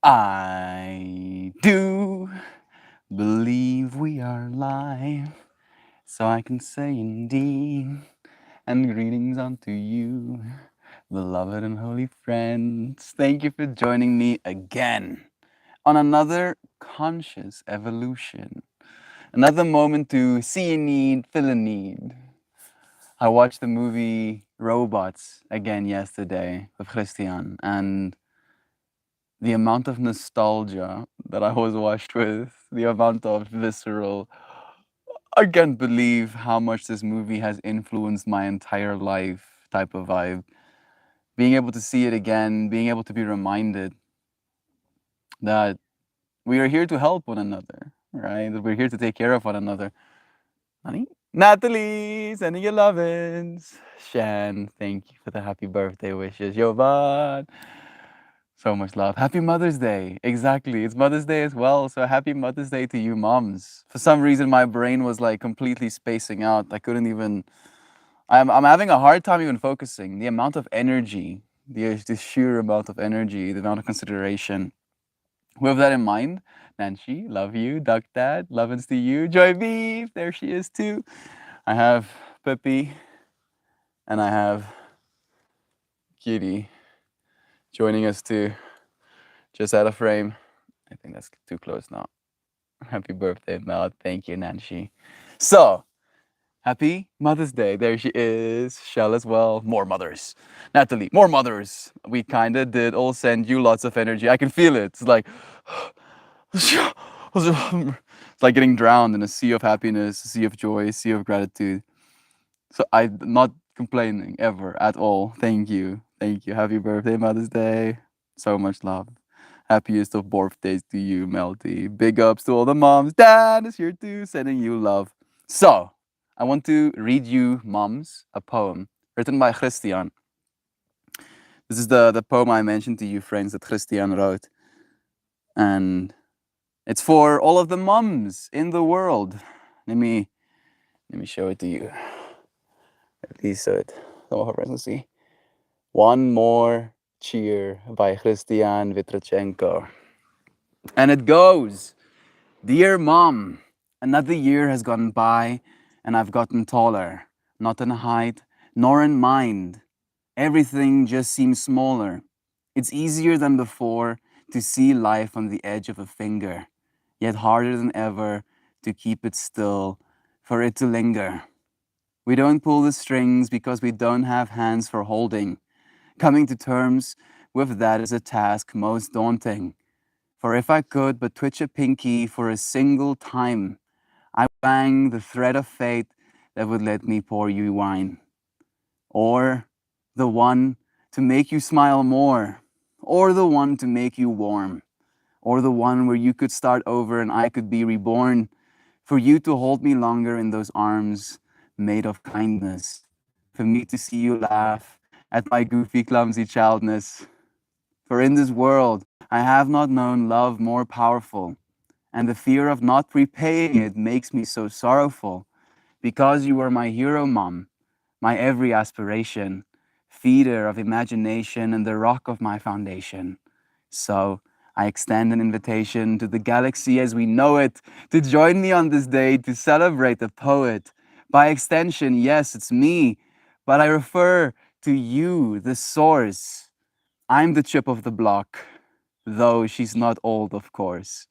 I do believe we are live, so I can say indeed, and greetings unto you, beloved and holy friends. Thank you for joining me again on another conscious evolution, another moment to see a need, fill a need. I watched the movie Robots again yesterday with Christian, and the amount of nostalgia that I was watched with, the amount of visceral. I can't believe how much this movie has influenced my entire life type of vibe. Being able to see it again, being able to be reminded that we are here to help one another, right? That we're here to take care of one another. Honey? Natalie, sending your lovin's. Shan, thank you for the happy birthday wishes. Jovan, so much love. Happy Mother's Day. Exactly. It's Mother's Day as well. So happy Mother's Day to you moms. For some reason, my brain was like completely spacing out. I couldn't even, I'm having a hard time even focusing. The amount of energy, the sheer amount of energy, the amount of consideration. With that in mind, Nancy, love you. Duck Dad, lovin's to you. Joy Beef, there she is too. I have Pippi and I have Kitty joining us too. Just out of frame. I think that's too close now. Happy birthday, Mel. Thank you, Nancy. So, happy Mother's Day. There she is. Shell as well. More mothers. Natalie, more mothers. We kind of did all send you lots of energy. I can feel it. It's like, it's like getting drowned in a sea of happiness, a sea of joy, a sea of gratitude. So, I'm not complaining ever at all. Thank you. Thank you. Happy birthday, Mother's Day. So much love. Happiest of birthdays to you, Melty. Big ups to all the moms. Dad is here too, sending you love. So, I want to read you, moms, a poem written by Christian. This is the poem I mentioned to you, friends, that Christian wrote. And it's for all of the moms in the world. Let me show it to you. At least so it some of our friends will see. One More Cheer by Christian Vitrachenko. And it goes. Dear Mom, another year has gone by and I've gotten taller, not in height nor in mind. Everything just seems smaller. It's easier than before to see life on the edge of a finger, yet harder than ever to keep it still, for it to linger. We don't pull the strings because we don't have hands for holding. Coming to terms with that is a task most daunting. For if I could but twitch a pinky for a single time, I would bang the thread of fate that would let me pour you wine. Or the one to make you smile more, or the one to make you warm, or the one where you could start over and I could be reborn, for you to hold me longer in those arms made of kindness, for me to see you laugh at my goofy, clumsy childness. For in this world I have not known love more powerful, and the fear of not repaying it makes me so sorrowful, because you were my hero, Mom, my every aspiration, feeder of imagination and the rock of my foundation. So I extend an invitation to the galaxy as we know it to join me on this day to celebrate the poet. By extension, yes, it's me, but I refer to you, the source. I'm the chip of the block, though she's not old, of course.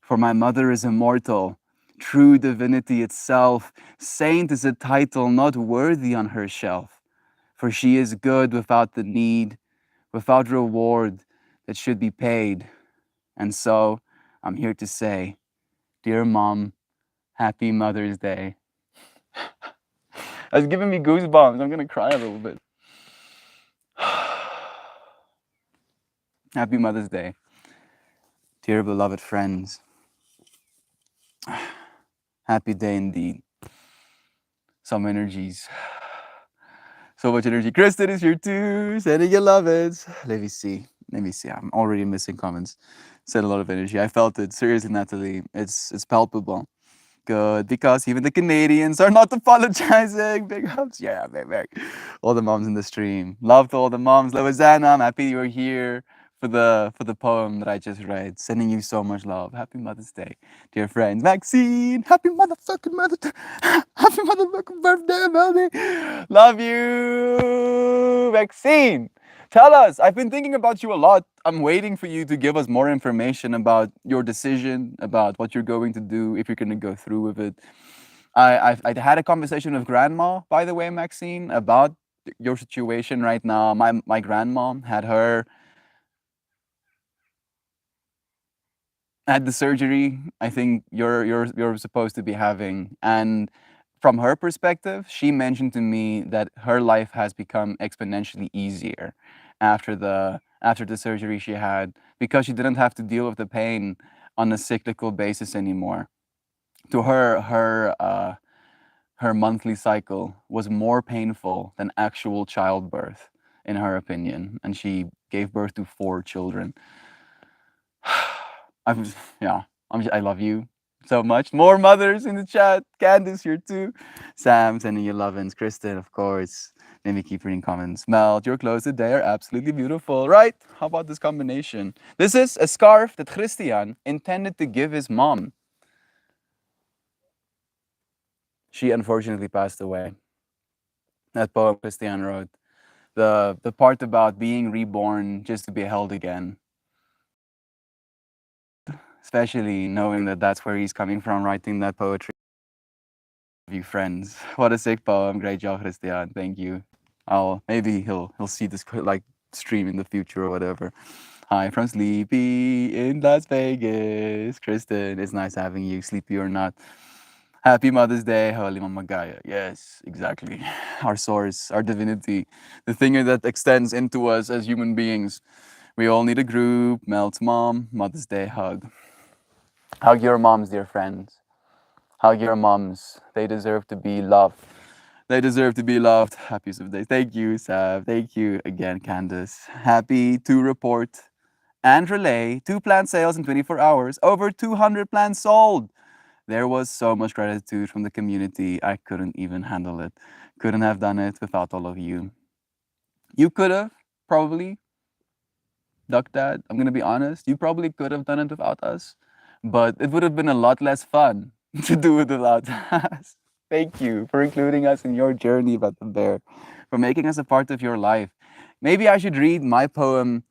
For my mother is immortal, true divinity itself. Saint is a title not worthy on her shelf. For she is good without the need, without reward that should be paid. And so I'm here to say, dear Mom, happy Mother's Day. It's giving me goosebumps. I'm gonna cry a little bit. Happy Mother's Day, dear beloved friends. Happy day indeed. Some energies. So much energy. Kristen is here too. Sending you love it. Let me see. Let me see. I'm already missing comments. Said a lot of energy. I felt it. Seriously, Natalie. It's palpable. Good. Because even the Canadians are not apologizing. Big ups. Yeah, big. All the moms in the stream. Love to all the moms. Levizana, I'm happy you're here. for the poem that I just read. Sending you so much love. Happy Mother's Day, dear friends. Maxine, happy motherfucking happy motherfucking birthday, Melody. Love you, Maxine. Tell us. I've been thinking about you a lot. I'm waiting for you to give us more information about your decision, about what you're going to do, if you're going to go through with it. I had a conversation with grandma, by the way, Maxine, about your situation right now. My grandma had the surgery. I think you're supposed to be having, and from her perspective, she mentioned to me that her life has become exponentially easier after the surgery she had, because she didn't have to deal with the pain on a cyclical basis anymore. To her monthly cycle was more painful than actual childbirth, in her opinion, and she gave birth to 4 children. Yeah, I love you so much. More mothers in the chat. Candice here too. Sam sending you lovin's. Kristen, of course. Let me keep reading comments. Mel, your clothes today are absolutely beautiful, right? How about this combination? This is a scarf that Christian intended to give his mom. She unfortunately passed away. That poem Christian wrote. The part about being reborn just to be held again. Especially knowing that that's where he's coming from, writing that poetry. You friends, what a sick poem! Great job, Christian. Thank you. Maybe he'll see this like stream in the future or whatever. Hi from Sleepy in Las Vegas. Kristen, it's nice having you, sleepy or not. Happy Mother's Day, Holy Mama Gaia. Yes, exactly. Our source, our divinity, the thing that extends into us as human beings. We all need a group. Melt's mom, Mother's Day hug. Hug your moms, dear friends. Hug your moms. They deserve to be loved. They deserve to be loved. Happy birthday. Thank you, Sav. Thank you again, Candace. Happy to report and relay 2 plant sales in 24 hours. Over 200 plants sold. There was so much gratitude from the community. I couldn't even handle it. Couldn't have done it without all of you. You could have, probably. Duck Dad, I'm going to be honest. You probably could have done it without us. But it would have been a lot less fun to do it without us. Thank you for including us in your journey about the bear, for making us a part of your life. Maybe I should read my poem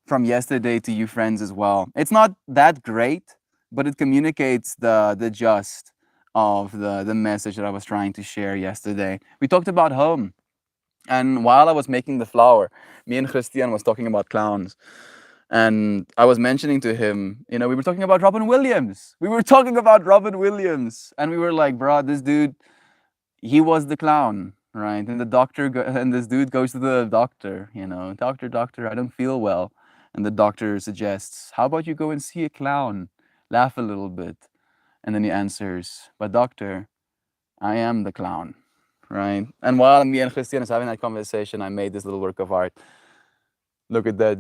from yesterday to you friends as well. It's not that great, but it communicates the gist of the message that I was trying to share yesterday. We talked about home. And while I was making the flower, me and Christian was talking about clowns. And I was mentioning to him, we were talking about Robin Williams. We were talking about Robin Williams. And we were like, bro, this dude, he was the clown, right? And and this dude goes to the doctor, doctor, I don't feel well. And the doctor suggests, how about you go and see a clown? Laugh a little bit. And then he answers, but doctor, I am the clown, right? And while me and Christian is having that conversation, I made this little work of art. Look at that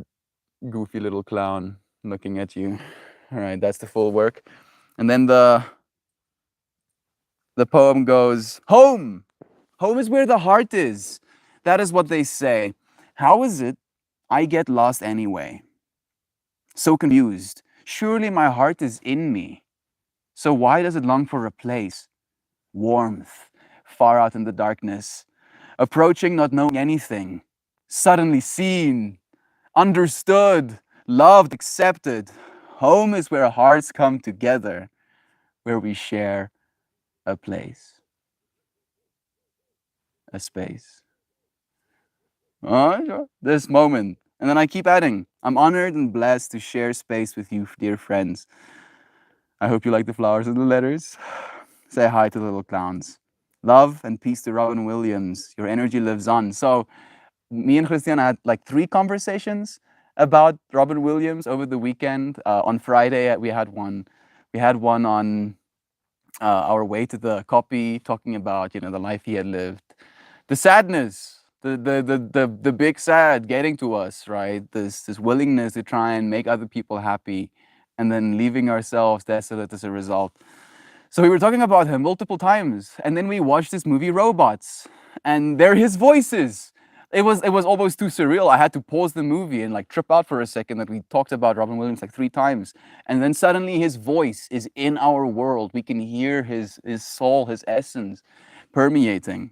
goofy little clown looking at you. All right, that's the full work. And then the poem goes, home. Home is where the heart is. That is what they say. How is it I get lost anyway? So confused. Surely my heart is in me. So why does it long for a place? Warmth, far out in the darkness. Approaching, not knowing anything. Suddenly seen, understood, loved, accepted. Home is where hearts come together, where we share a place, a space. This moment. And then I keep adding, I'm honored and blessed to share space with you, dear friends. I hope you like the flowers and the letters. Say hi to the little clowns. Love and peace to Robin Williams. Your energy lives on. So me and Christian had like 3 conversations about Robin Williams over the weekend. On Friday, we had one. We had one on our way to the copy, talking about the life he had lived, the sadness, the big sad getting to us, right? This willingness to try and make other people happy, and then leaving ourselves desolate as a result. So we were talking about him multiple times, and then we watched this movie Robots, and they're his voices. it was almost too surreal. I had to pause the movie and like trip out for a second that we talked about Robin Williams like 3 times, and then suddenly his voice is in our world. We can hear his soul, his essence permeating.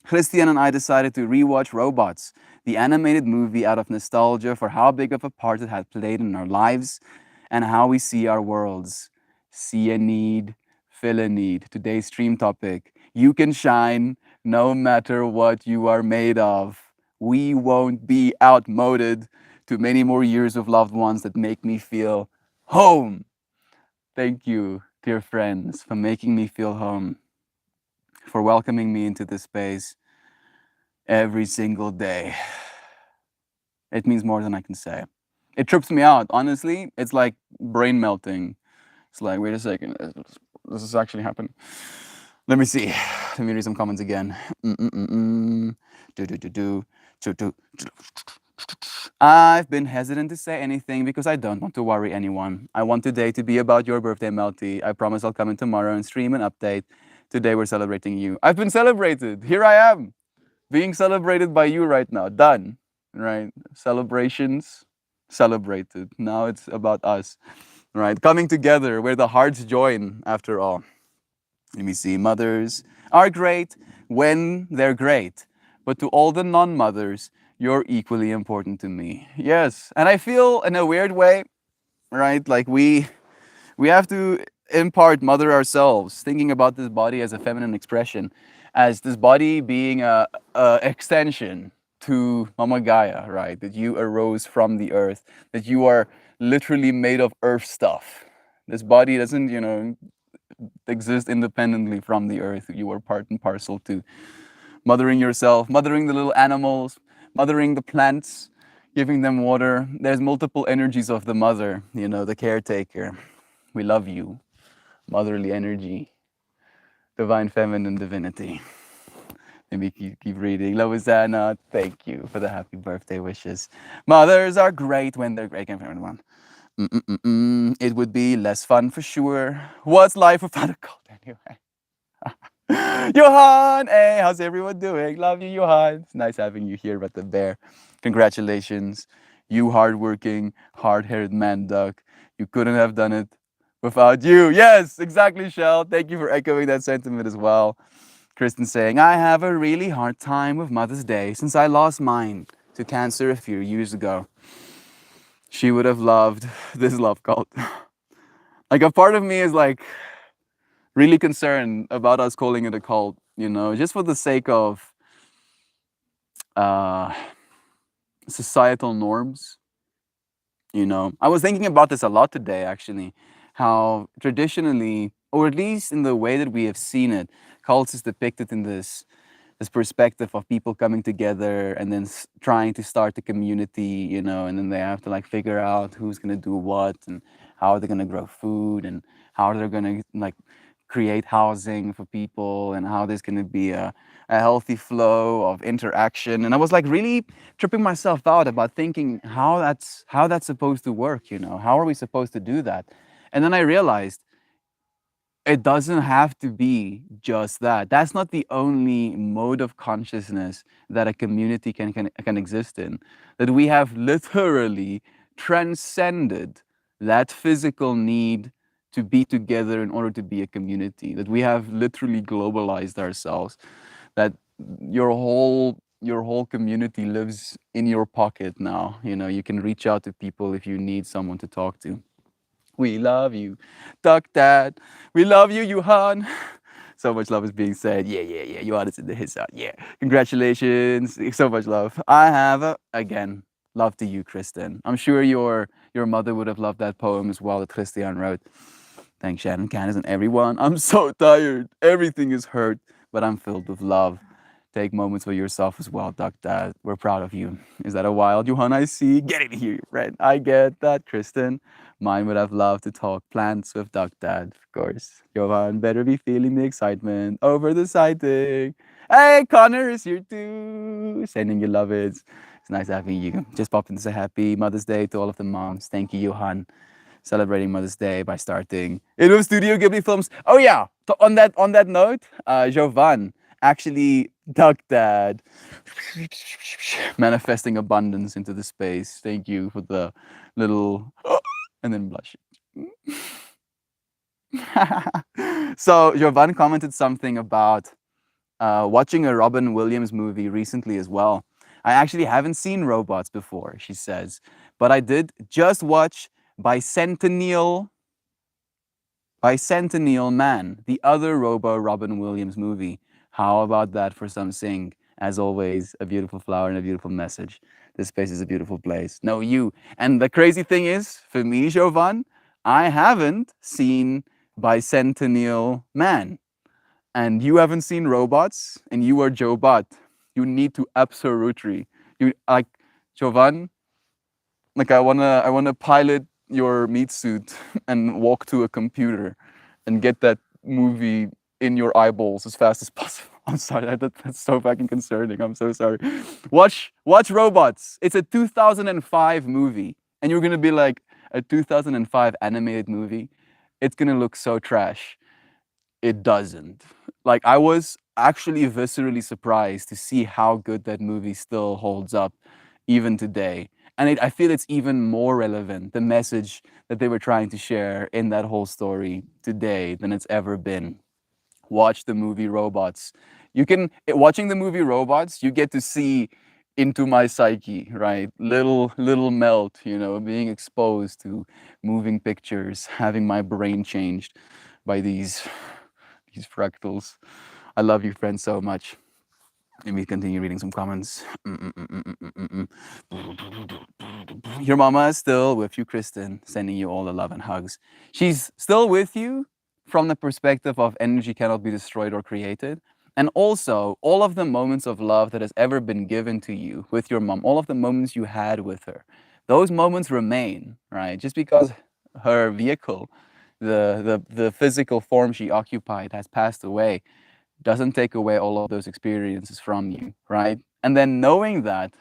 Christian and I decided to rewatch Robots, the animated movie, out of nostalgia for how big of a part it had played in our lives and how we see our worlds. See a need, fill a need. Today's stream topic: you can shine no matter what you are made of. We won't be outmoded to many more years of loved ones that make me feel home. Thank you, dear friends, for making me feel home, for welcoming me into this space every single day. It means more than I can say. It trips me out, honestly. It's like brain melting. It's like, wait a second, this is actually happening. Let me see. Let me read some comments again. Do, do, do, do. Do, do. I've been hesitant to say anything because I don't want to worry anyone. I want today to be about your birthday, Melty. I promise I'll come in tomorrow and stream an update. Today we're celebrating you. I've been celebrated. Here I am, being celebrated by you right now. Done. Right? Celebrations, celebrated. Now it's about us. Right? Coming together where the hearts join, after all. Let me see. Mothers are great when they're great. But to all the non mothers, you're equally important to me. Yes. And I feel in a weird way, right? Like we have to in part mother ourselves, thinking about this body as a feminine expression, as this body being a extension to Mama Gaia, right? That you arose from the earth, that you are literally made of earth stuff. This body doesn't, exist independently from the earth. You are part and parcel to mothering yourself, mothering the little animals, mothering the plants, giving them water. There's multiple energies of the mother, the caretaker. We love you. Motherly energy, divine feminine divinity. Let me keep reading. Loizana, thank you for the happy birthday wishes. Mothers are great when they're great. Everyone. It would be less fun for sure. What's life without a cult anyway? Johan, hey, how's everyone doing? Love you, Johan. It's nice having you here at the bear. Congratulations, you hardworking, hard-haired man duck. You couldn't have done it without you. Yes, exactly, Shell. Thank you for echoing that sentiment as well. Kristen saying, I have a really hard time with Mother's Day since I lost mine to cancer a few years ago. She would have loved this love cult. Like, a part of me is like really concerned about us calling it a cult, just for the sake of uh, societal norms. I was thinking about this a lot today, actually, how traditionally, or at least in the way that we have seen it, cults is depicted in this perspective of people coming together and then trying to start a community, and then they have to like figure out who's gonna do what and how they're gonna grow food and how they're gonna like create housing for people and how there's gonna be a healthy flow of interaction. And I was like really tripping myself out about thinking how that's supposed to work, how are we supposed to do that? And then I realized it doesn't have to be just that. That's not the only mode of consciousness that a community can exist in. That we have literally transcended that physical need to be together in order to be a community. That we have literally globalized ourselves. That your whole community lives in your pocket now. You can reach out to people if you need someone to talk to. We love you, Duck Dad. We love you, Johan. So much love is being said. Yeah, yeah, yeah. Johan is in the his out. Yeah. Congratulations. So much love. I have again love to you, Kristen. I'm sure your mother would have loved that poem as well that Christian wrote. Thanks, Shannon, Candace, and everyone. I'm so tired. Everything is hurt, but I'm filled with love. Take moments for yourself as well, Duck Dad. We're proud of you. Is that a wild Johan I see? Get in here, friend. I get that, Kristen. Mine would have loved to talk plants with Duck Dad, of course. Johan better be feeling the excitement over the sighting. Hey, Connor is here too. Sending you love it. It's nice having you. Just popped in to say happy Mother's Day to all of the moms. Thank you, Johan. Celebrating Mother's Day by starting in Studio Ghibli films. Oh yeah, on that note, Jovan actually Duck Dad. Manifesting abundance into the space. Thank you for the little and then blush. So Jovan commented something about watching a Robin Williams movie recently as well. I actually haven't seen Robots before, she says, but I did just watch Bicentennial Man, the other Robin Williams movie. How about that for some sing? As always, a beautiful flower and a beautiful message. This space is a beautiful place. No, you. And the crazy thing is, for me, Jovan, I haven't seen Bicentennial Man. And you haven't seen Robots, and you are Joe Bot. You need to absolutely. You like Jovan, like I wanna pilot your meat suit and walk to a computer and get that movie in your eyeballs as fast as possible. I'm sorry, that's so fucking concerning. I'm so sorry. Watch Robots. It's a 2005 movie, and you're gonna be like, a 2005 animated movie. It's gonna look so trash. It doesn't. Like, I was actually viscerally surprised to see how good that movie still holds up even today. And I feel it's even more relevant, the message that they were trying to share in that whole story today than it's ever been. Watch the movie Robots. Watching the movie Robots, you get to see into my psyche, right? Little melt, being exposed to moving pictures, having my brain changed by these fractals. I love you, friends, so much. Let me continue reading some comments. Your mama is still with you, Kristen, sending you all the love and hugs. She's still with you from the perspective of energy cannot be destroyed or created. And also, all of the moments of love that has ever been given to you with your mom, all of the moments you had with her, those moments remain, right? Just because her vehicle, the physical form she occupied has passed away, doesn't take away all of those experiences from you, right? And then knowing that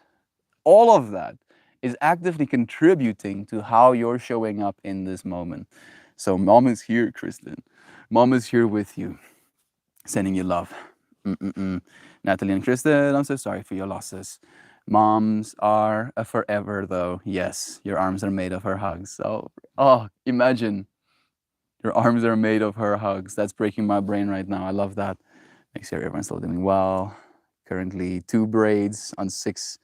all of that is actively contributing to how you're showing up in this moment. So mom is here, Kristen. Mom is here with you, sending you love. Natalie and Kristen, I'm so sorry for your losses. Moms are a forever, though. Yes, your arms are made of her hugs. So, imagine your arms are made of her hugs. That's breaking my brain right now. I love that. Make sure everyone's still doing well. Currently, 2 braids on 6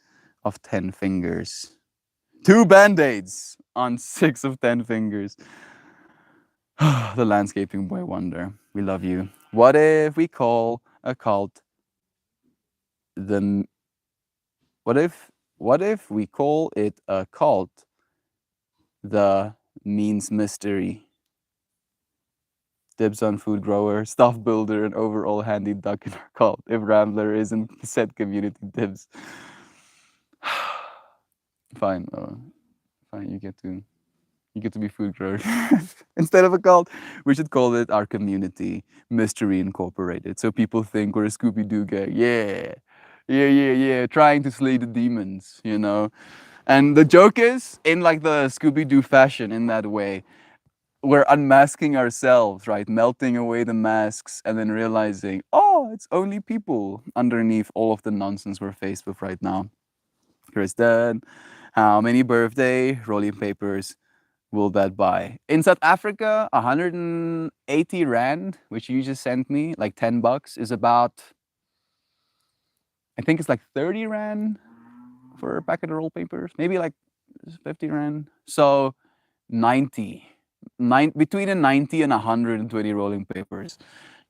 of 10 fingers. 2 band-aids on 6 of 10 fingers. The landscaping boy wonder. We love you. What if we call a cult the what if we call it a cult the means mystery? Dibs on food grower, stuff builder, and overall handy duck in our cult. If Rambler isn't said community dibs. Fine, fine. You get to be food grower instead of a cult. We should call it our community mystery incorporated, so people think we're a Scooby Doo gang. Yeah. Trying to slay the demons, And the joke is, in like the Scooby Doo fashion, in that way, we're unmasking ourselves, right? Melting away the masks and then realizing, oh, it's only people underneath all of the nonsense we're faced with right now. Kristen, how many birthday rolling papers will that buy? In South Africa, 180 Rand, which you just sent me, like $10, is about, I think it's like 30 Rand for a packet of roll papers, maybe like 50 Rand. So 90. Between a 90 and 120 rolling papers.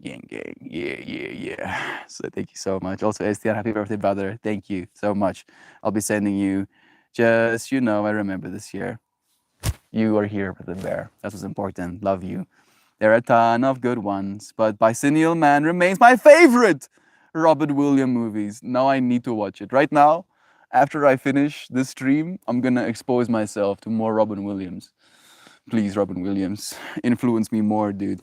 Gang. Yeah. So thank you so much. Also, Estian, happy birthday, brother. Thank you so much. I'll be sending you just, I remember this year. You are here with the bear. That was important. Love you. There are a ton of good ones, but Bicentennial Man remains my favorite Robin Williams movies. Now I need to watch it. Right now, after I finish this stream, I'm gonna expose myself to more Robin Williams. Please, Robin Williams, influence me more, dude.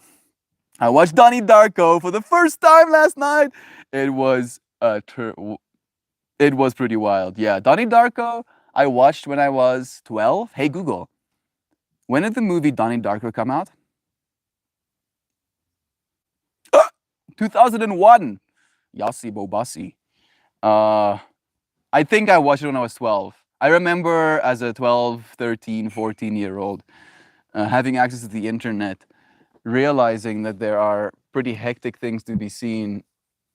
I watched Donnie Darko for the first time last night. It was it was pretty wild. Yeah, Donnie Darko, I watched when I was 12. Hey Google, when did the movie Donnie Darko come out? 2001. Yassi Bobassi. Uh, I think I watched it when I was 12. I remember as a 12, 13, 14-year-old having access to the internet, realizing that there are pretty hectic things to be seen,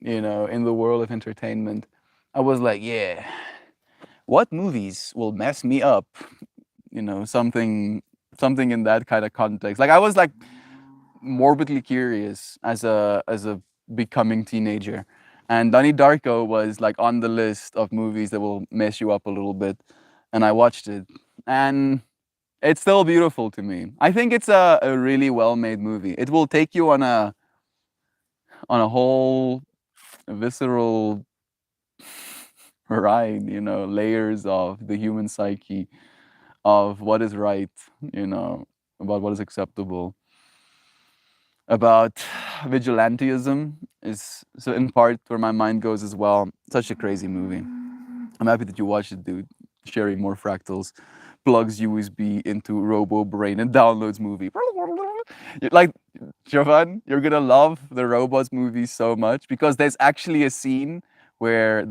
in the world of entertainment. I was like, yeah, what movies will mess me up? Something in that kind of context. Like I was like morbidly curious as a becoming teenager. And Donnie Darko was like on the list of movies that will mess you up a little bit. And I watched it. And it's still beautiful to me. I think it's a really well made movie. It will take you on a whole visceral ride, layers of the human psyche, of what is right, you know, about what is acceptable, about vigilantism is so in part where my mind goes as well. Such a crazy movie. I'm happy that you watched it, dude. Sharing more fractals, plugs USB into Robo Brain and downloads movie. Like, Jovan, you're gonna love the robots movie so much because there's actually a scene where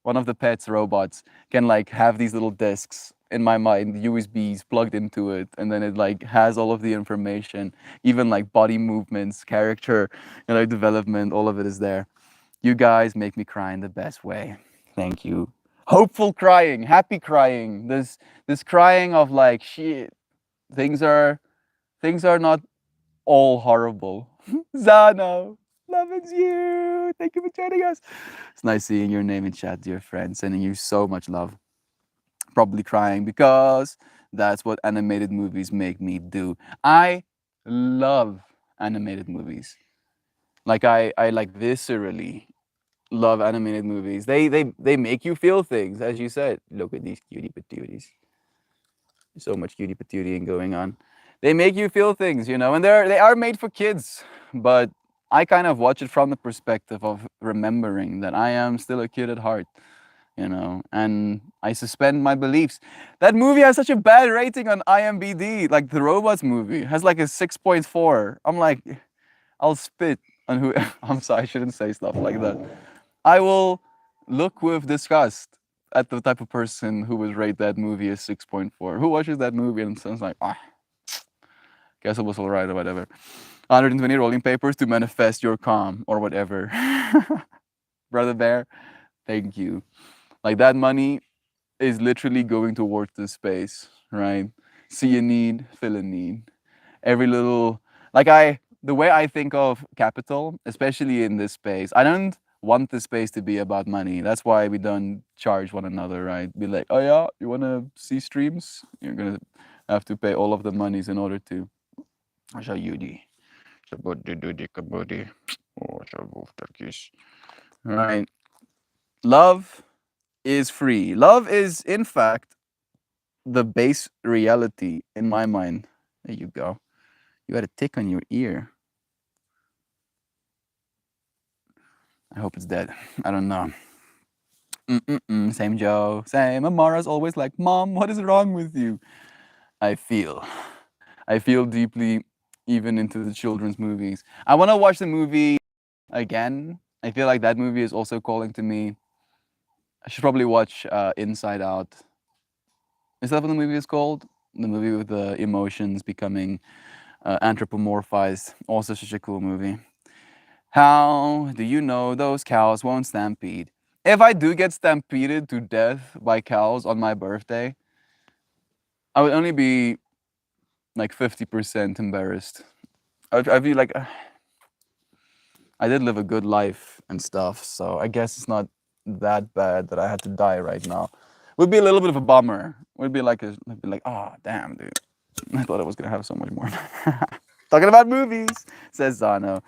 one of the pet's robots, can like have these little discs in my mind, USBs plugged into it, and then it like has all of the information, even like body movements, character, development, all of it is there. You guys make me cry in the best way. Thank you. Hopeful crying, happy crying. This crying of like shit. Things are things are not all horrible. Zano, love is you. Thank you for joining us. It's nice seeing your name in chat, dear friend. Sending you so much love. Probably crying because that's what animated movies make me do. I love animated movies. Like I like viscerally love animated movies. They make you feel things, as you said. Look at these cutie patooties. So much cutie patooting going on. They make you feel things, and they are made for kids. But I kind of watch it from the perspective of remembering that I am still a kid at heart, and I suspend my beliefs. That movie has such a bad rating on IMDb. Like the Robots movie has like a 6.4. I'm like, I'll spit on who. I'm sorry, I shouldn't say stuff like that. I will look with disgust at the type of person who would rate that movie a 6.4. Who watches that movie and sounds like, guess it was alright or whatever. 120 rolling papers to manifest your calm or whatever. Brother Bear, thank you. Like that money is literally going towards this space, right? See a need, fill a need. Every little, the way I think of capital, especially in this space, I don't want the space to be about money. That's why we don't charge one another, right? Be like, oh yeah, you want to see streams? You're gonna have to pay all of the monies in order to. Right. Love is free. Love is, in fact, the base reality in my mind. There you go. You had a tick on your ear. I hope it's dead. I don't know. Same Joe. Same. Amara's always like, Mom, what is wrong with you? I feel. I feel deeply, even into the children's movies. I want to watch the movie again. I feel like that movie is also calling to me. I should probably watch Inside Out. Is that what the movie is called? The movie with the emotions becoming anthropomorphized. Also, such a cool movie. How do you know those cows won't stampede? If I do get stampeded to death by cows on my birthday, I would only be like 50% embarrassed. I'd be like, I did live a good life and stuff, so I guess it's not that bad that I had to die right now. Would be a little bit of a bummer. Would be like oh damn, dude. I thought I was gonna have so much more. Talking about movies, says Zano.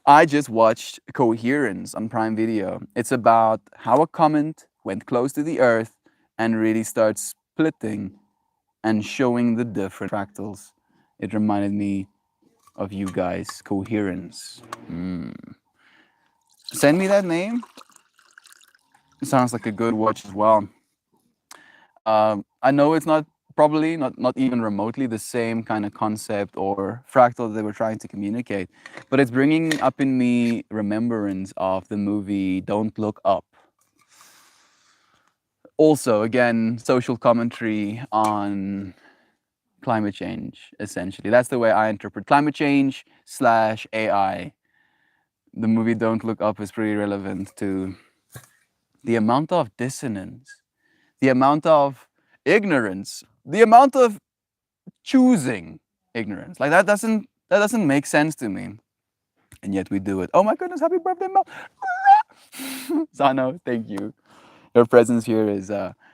I just watched Coherence on Prime Video. It's about how a comet went close to the Earth and really starts splitting and showing the different fractals. It reminded me of you guys. Coherence. Send me that name. It sounds like a good watch as well. I know it's probably not even remotely the same kind of concept or fractal that they were trying to communicate, but it's bringing up in me remembrance of the movie Don't Look Up. Also, again, social commentary on climate change, essentially. That's the way I interpret climate change slash AI. The movie Don't Look Up is pretty relevant to the amount of dissonance, the amount of ignorance, the amount of choosing ignorance. Like that doesn't make sense to me. And yet we do it. Oh my goodness, happy birthday, Mel. Zano, thank you. Your presence here is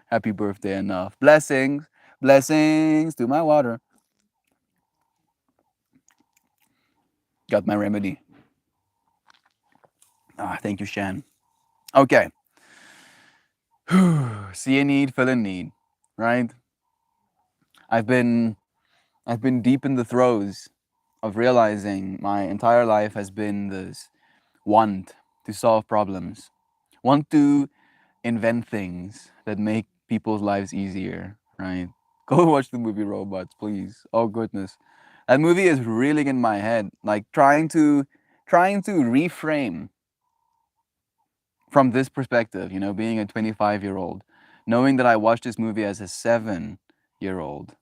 happy birthday enough. Blessings, blessings to my water. Got my remedy. Ah, thank you, Shan. Okay. See a need, fill a need, right? I've been I've been deep in the throes of realizing my entire life has been this want to solve problems, want to invent things that make people's lives easier, right? Go watch the movie Robots, please. Oh goodness. That movie is reeling in my head, like trying to reframe from this perspective, being a 25-year-old, knowing that I watched this movie as a 7-year-old,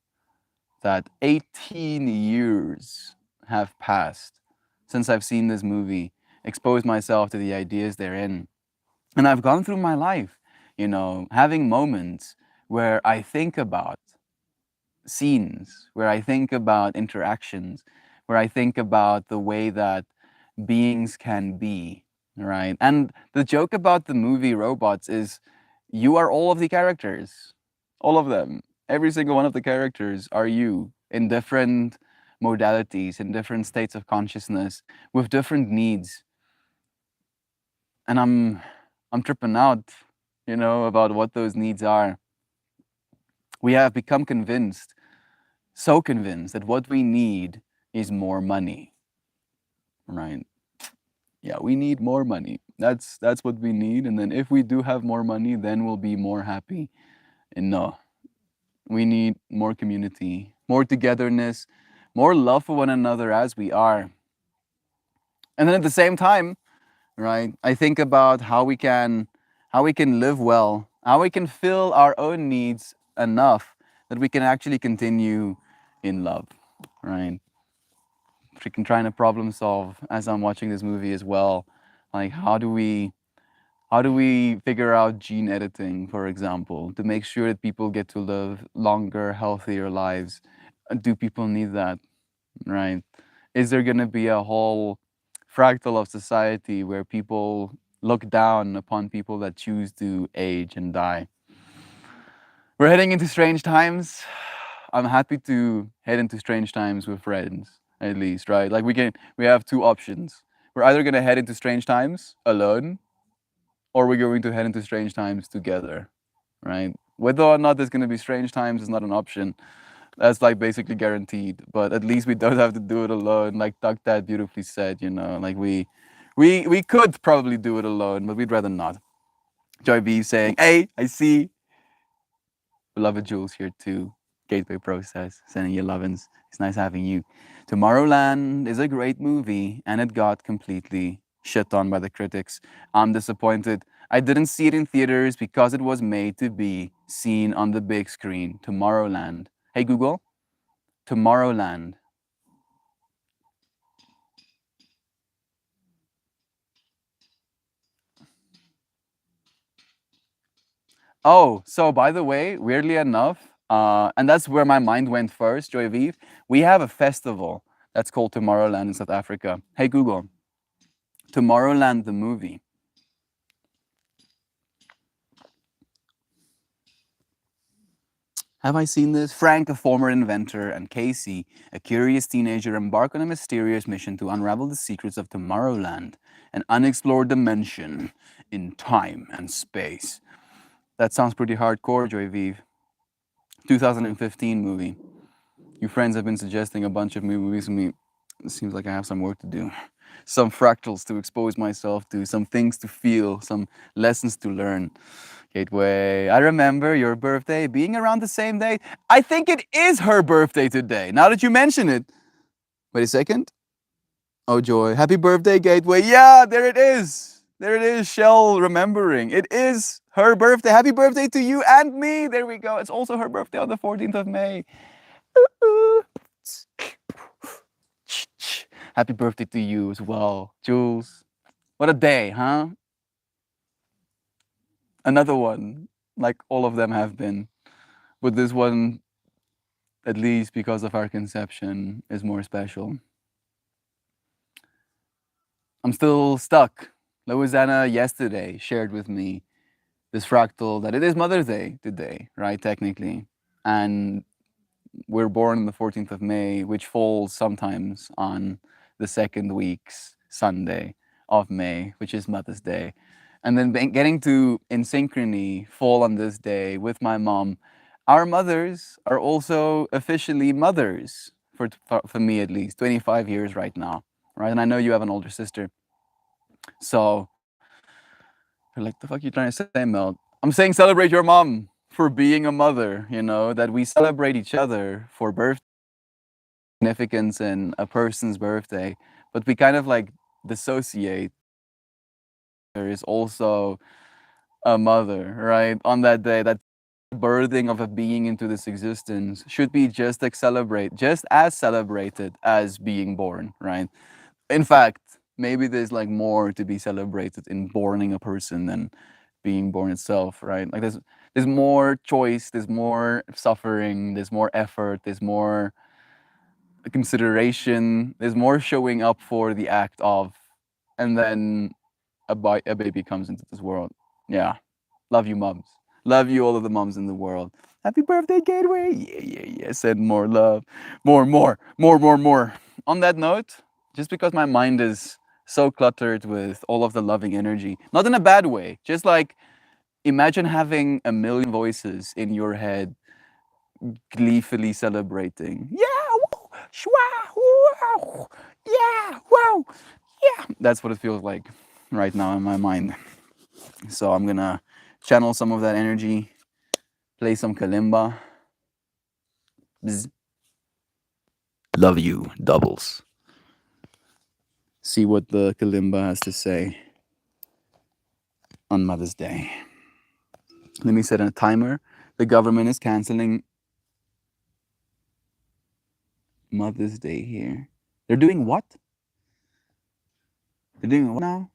that 18 years have passed since I've seen this movie, exposed myself to the ideas therein. And I've gone through my life, having moments where I think about scenes, where I think about interactions, where I think about the way that beings can be, right? And the joke about the movie Robots is you are all of the characters, all of them. Every single one of the characters are you in different modalities, in different states of consciousness, with different needs. And I'm tripping out, about what those needs are. We have become convinced, so convinced that what we need is more money, right? Yeah, we need more money. That's what we need. And then if we do have more money, then we'll be more happy. And no, we need more community, more togetherness, more love for one another as we are. And then at the same time, right, I think about how we can live well, how we can fill our own needs enough that we can actually continue in love, right? Freaking trying to problem solve as I'm watching this movie as well. Like how do we figure out gene editing, for example, to make sure that people get to live longer, healthier lives? Do people need that, right? Is there going to be a whole fractal of society where people look down upon people that choose to age and die? We're heading into strange times. I'm happy to head into strange times with friends, at least, right? Like we have two options. We're either going to head into strange times alone, or we're going to head into strange times together, right? Whether or not there's going to be strange times is not an option. That's like basically guaranteed. But at least we don't have to do it alone. Like Doug Dad beautifully said, like we could probably do it alone, but we'd rather not. Joy B saying, "Hey, I see beloved Jules here too. Gateway Process sending you lovin's. It's nice having you. Tomorrowland is a great movie, and it got completely shit on by the critics. I'm disappointed. I didn't see it in theaters because it was made to be seen on the big screen. Tomorrowland. Hey Google, Tomorrowland. Oh, so by the way, weirdly enough, and that's where my mind went first, Joy Vive, we have a festival that's called Tomorrowland in South Africa. Hey Google, Tomorrowland the movie. Have I seen this? Frank, a former inventor, and Casey, a curious teenager, embark on a mysterious mission to unravel the secrets of Tomorrowland, an unexplored dimension in time and space. That sounds pretty hardcore, Joy Vive. 2015 movie. You friends have been suggesting a bunch of movies to me. It seems like I have some work to do. Some fractals to expose myself to, some things to feel, some lessons to learn. Gateway, I remember your birthday being around the same day. I think it is her birthday today, now that you mention it. Wait a second. Oh, Joy. Happy birthday, Gateway. Yeah, there it is. There it is, Shell remembering. It is her birthday. Happy birthday to you and me. There we go. It's also her birthday on the 14th of May. Happy birthday to you as well, Jules. What a day, huh? Another one, like all of them have been. But this one, at least because of our conception, is more special. I'm still stuck. Louisiana yesterday shared with me this fractal that it is Mother's Day today, right? Technically. And we're born on the 14th of May, which falls sometimes on the second week's Sunday of May, which is Mother's Day. And then getting to, in synchrony, fall on this day with my mom. Our mothers are also officially mothers, for me at least, 25 years right now, right? And I know you have an older sister. So you're like, the fuck you trying to say, Mel? I'm saying celebrate your mom for being a mother, you know, that we celebrate each other for birth significance in a person's birthday, but we kind of like dissociate. There is also a mother, right? On that day, that birthing of a being into this existence should be just just as celebrated as being born, right? In fact, maybe there's like more to be celebrated in borning a person than being born itself, right? Like there's more choice, there's more suffering, there's more effort, there's more consideration, there's more showing up for the act of, and then a baby comes into this world. Yeah. Love you, moms. Love you, all of the moms in the world. Happy birthday, Gateway. Yeah, yeah, yeah. Send more love. More. On that note, just because my mind is so cluttered with all of the loving energy, not in a bad way, just like imagine having a million voices in your head gleefully celebrating. Yeah, woo, shwa, wow, yeah, wow, yeah. That's what it feels like right now in my mind. So I'm gonna channel some of that energy, play some kalimba. Bzz. Love you, doubles. See what the kalimba has to say on Mother's Day. Let me set a timer. The government is canceling Mother's Day here. They're doing what? They're doing what now?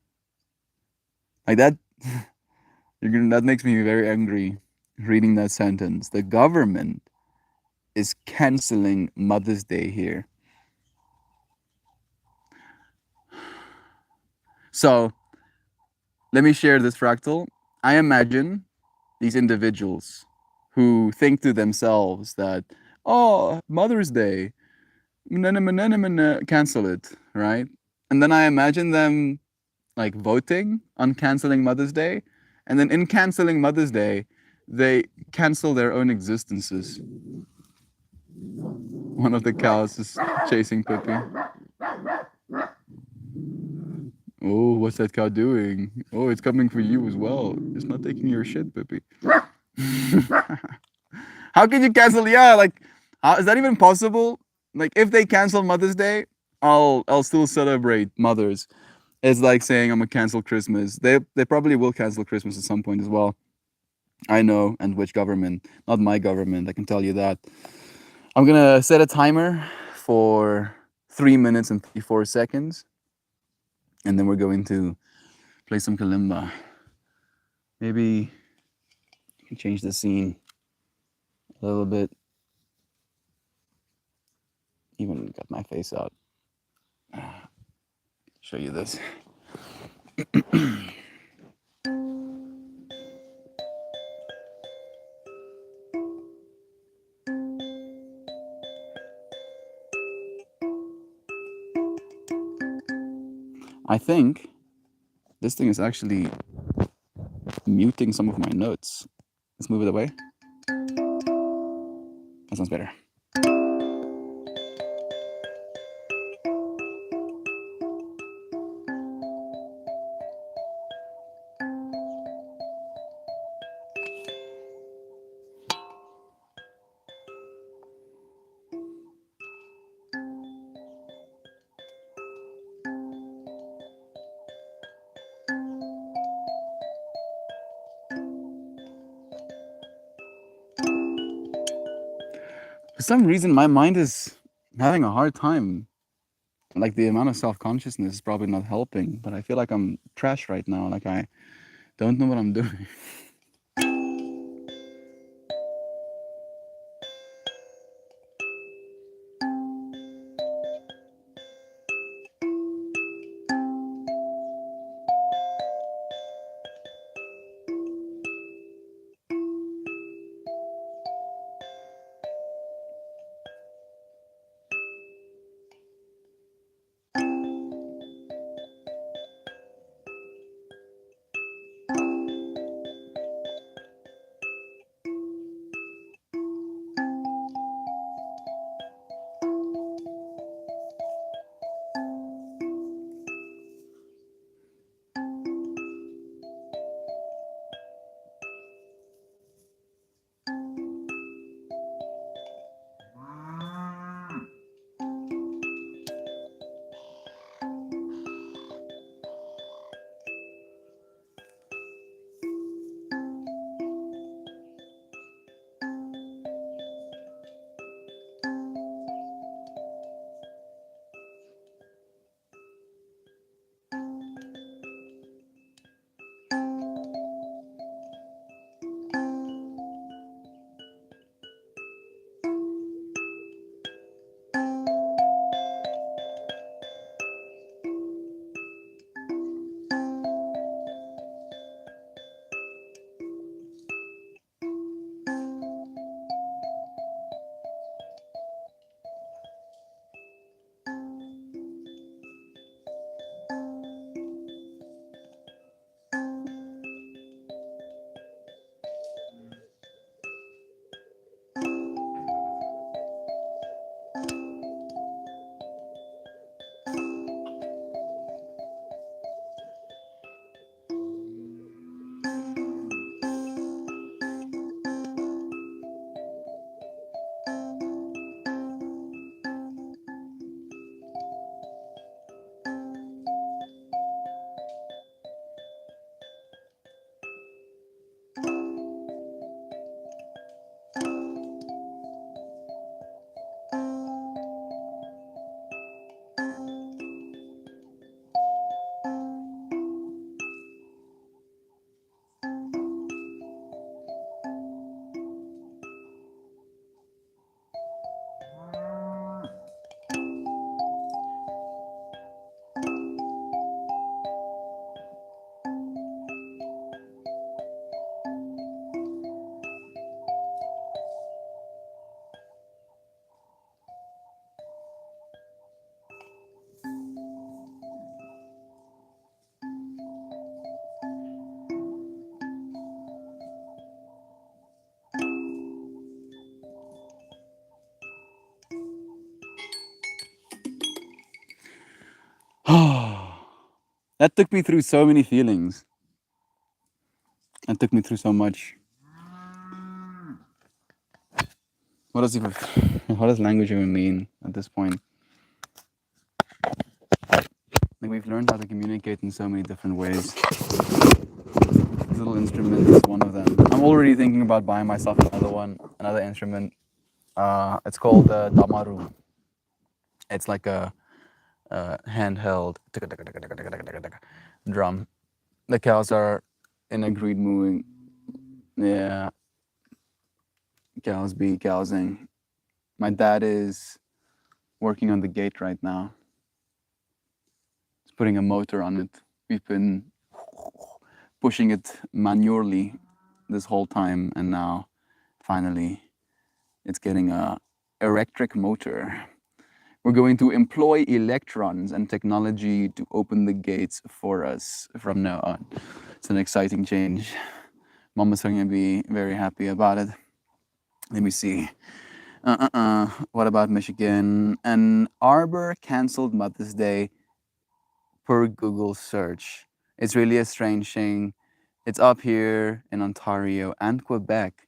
Like that? That makes me very angry reading that sentence. The government is canceling Mother's Day here. So let me share this fractal. I imagine these individuals who think to themselves that, oh, Mother's Day, cancel it, right? And then I imagine them like voting on canceling Mother's Day. And then in canceling Mother's Day, they cancel their own existences. One of the cows is chasing Pippi. Oh, what's that cow doing? Oh, it's coming for you as well. It's not taking your shit, Pippi. How can you cancel? Yeah, like, is that even possible? Like, if they cancel Mother's Day, I'll still celebrate mothers. It's like saying I'm gonna cancel Christmas. They probably will cancel Christmas at some point as well. I know, and which government? Not my government. I can tell you that. I'm gonna set a timer for 3 minutes and 34 seconds, and then we're going to play some kalimba. Maybe you can change the scene a little bit. Even got my face out. Show you this. I think this thing is actually muting some of my notes. Let's move it away. That sounds better. For some reason, my mind is having a hard time. Like the amount of self-consciousness is probably not helping, but I feel like I'm trash right now. Like I don't know what I'm doing. That took me through so many feelings. That took me through so much. What does even, what does language even mean at this point? Like we've learned how to communicate in so many different ways. This little instrument is one of them. I'm already thinking about buying myself another instrument. It's called damaru. It's like a handheld drum. The cows are in agreed mooing. Yeah, cows be cowsing. My dad is working on the gate right now. He's putting a motor on it. We've been pushing it manually this whole time, and now finally it's getting a electric motor. We're going to employ electrons and technology to open the gates for us from now on. It's an exciting change. Mama's going to be very happy about it. Let me see. What about Michigan? Ann Arbor canceled Mother's Day per Google search. It's really a strange thing. It's up here in Ontario and Quebec.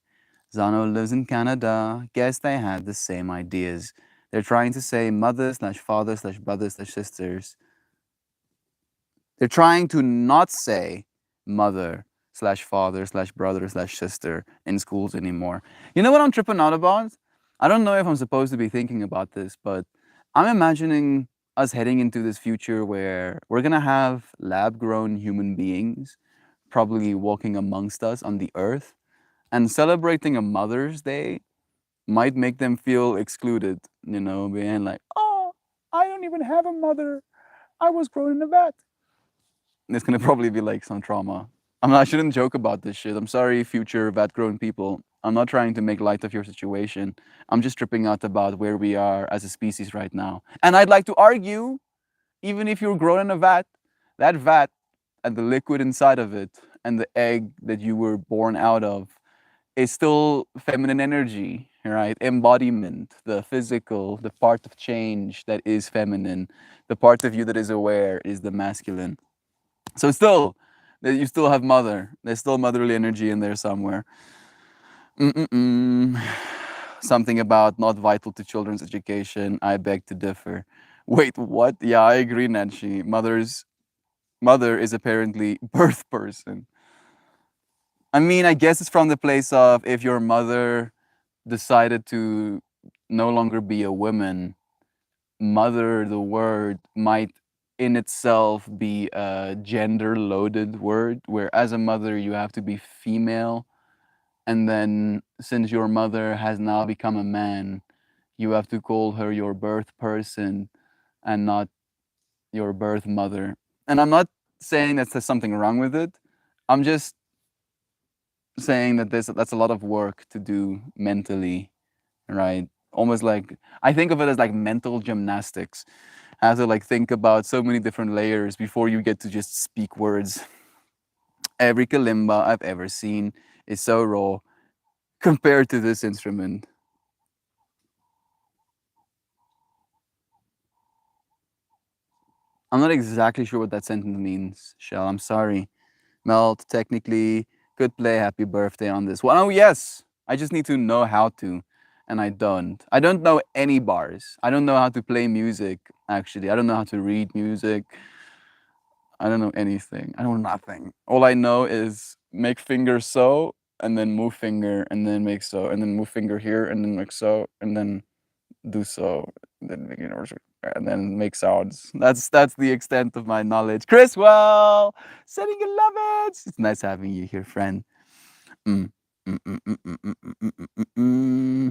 Zano lives in Canada. Guess they had the same ideas. They're trying to say mother slash father slash brother slash sisters. They're trying to not say mother slash father slash brother slash sister in schools anymore. You know what I'm tripping out about? I don't know if I'm supposed to be thinking about this, but I'm imagining us heading into this future where we're gonna have lab grown human beings probably walking amongst us on the earth, and celebrating a Mother's Day might make them feel excluded, being like, oh, I don't even have a mother. I was grown in a vat. It's gonna probably be like some trauma. I shouldn't joke about this shit. I'm sorry, future vat grown people. I'm not trying to make light of your situation. I'm just tripping out about where we are as a species right now. And I'd like to argue, even if you're grown in a vat, that vat and the liquid inside of it and the egg that you were born out of is still feminine energy, right? Embodiment, the physical, the part of change that is feminine, the part of you that is aware is the masculine. So still, you still have mother. There's still motherly energy in there somewhere. Mm-mm-mm. Something about not vital to children's education. I beg to differ. Wait, what? Yeah, I agree, Nancy. Mother is apparently birth person. I mean, I guess it's from the place of if your mother decided to no longer be a woman, mother, the word, might in itself be a gender loaded word, where as a mother, you have to be female. And then since your mother has now become a man, you have to call her your birth person and not your birth mother. And I'm not saying that there's something wrong with it. I'm just saying that that's a lot of work to do mentally, right? Almost like I think of it as like mental gymnastics. I have to like think about so many different layers before you get to just speak words. Every kalimba I've ever seen is so raw compared to this instrument. I'm not exactly sure what that sentence means, Shell. I'm sorry. Melt, technically, could play happy birthday on this one. Oh, yes. I just need to know how to, and I don't. I don't know any bars. I don't know how to play music, actually. I don't know how to read music. I don't know anything. I know nothing. All I know is make finger so, and then move finger, and then make so, and then move finger here, and then make so, and then do so, and then and then make sounds. That's the extent of my knowledge. Chriswell, sending you love it. It's nice having you here, friend. Mm.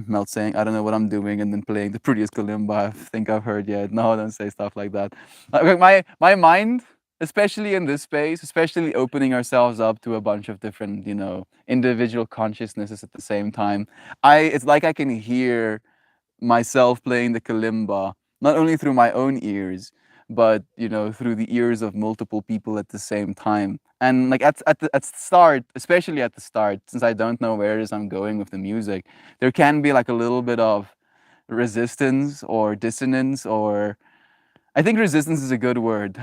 Melt saying, I don't know what I'm doing, and then playing the prettiest kalimba I think I've heard yet. No, don't say stuff like that. My mind, especially in this space, especially opening ourselves up to a bunch of different, individual consciousnesses at the same time. It's like I can hear myself playing the kalimba, not only through my own ears, but through the ears of multiple people at the same time. And like at the start, especially at the start, since I don't know where it is I'm going with the music, there can be like a little bit of resistance or dissonance, or I think resistance is a good word.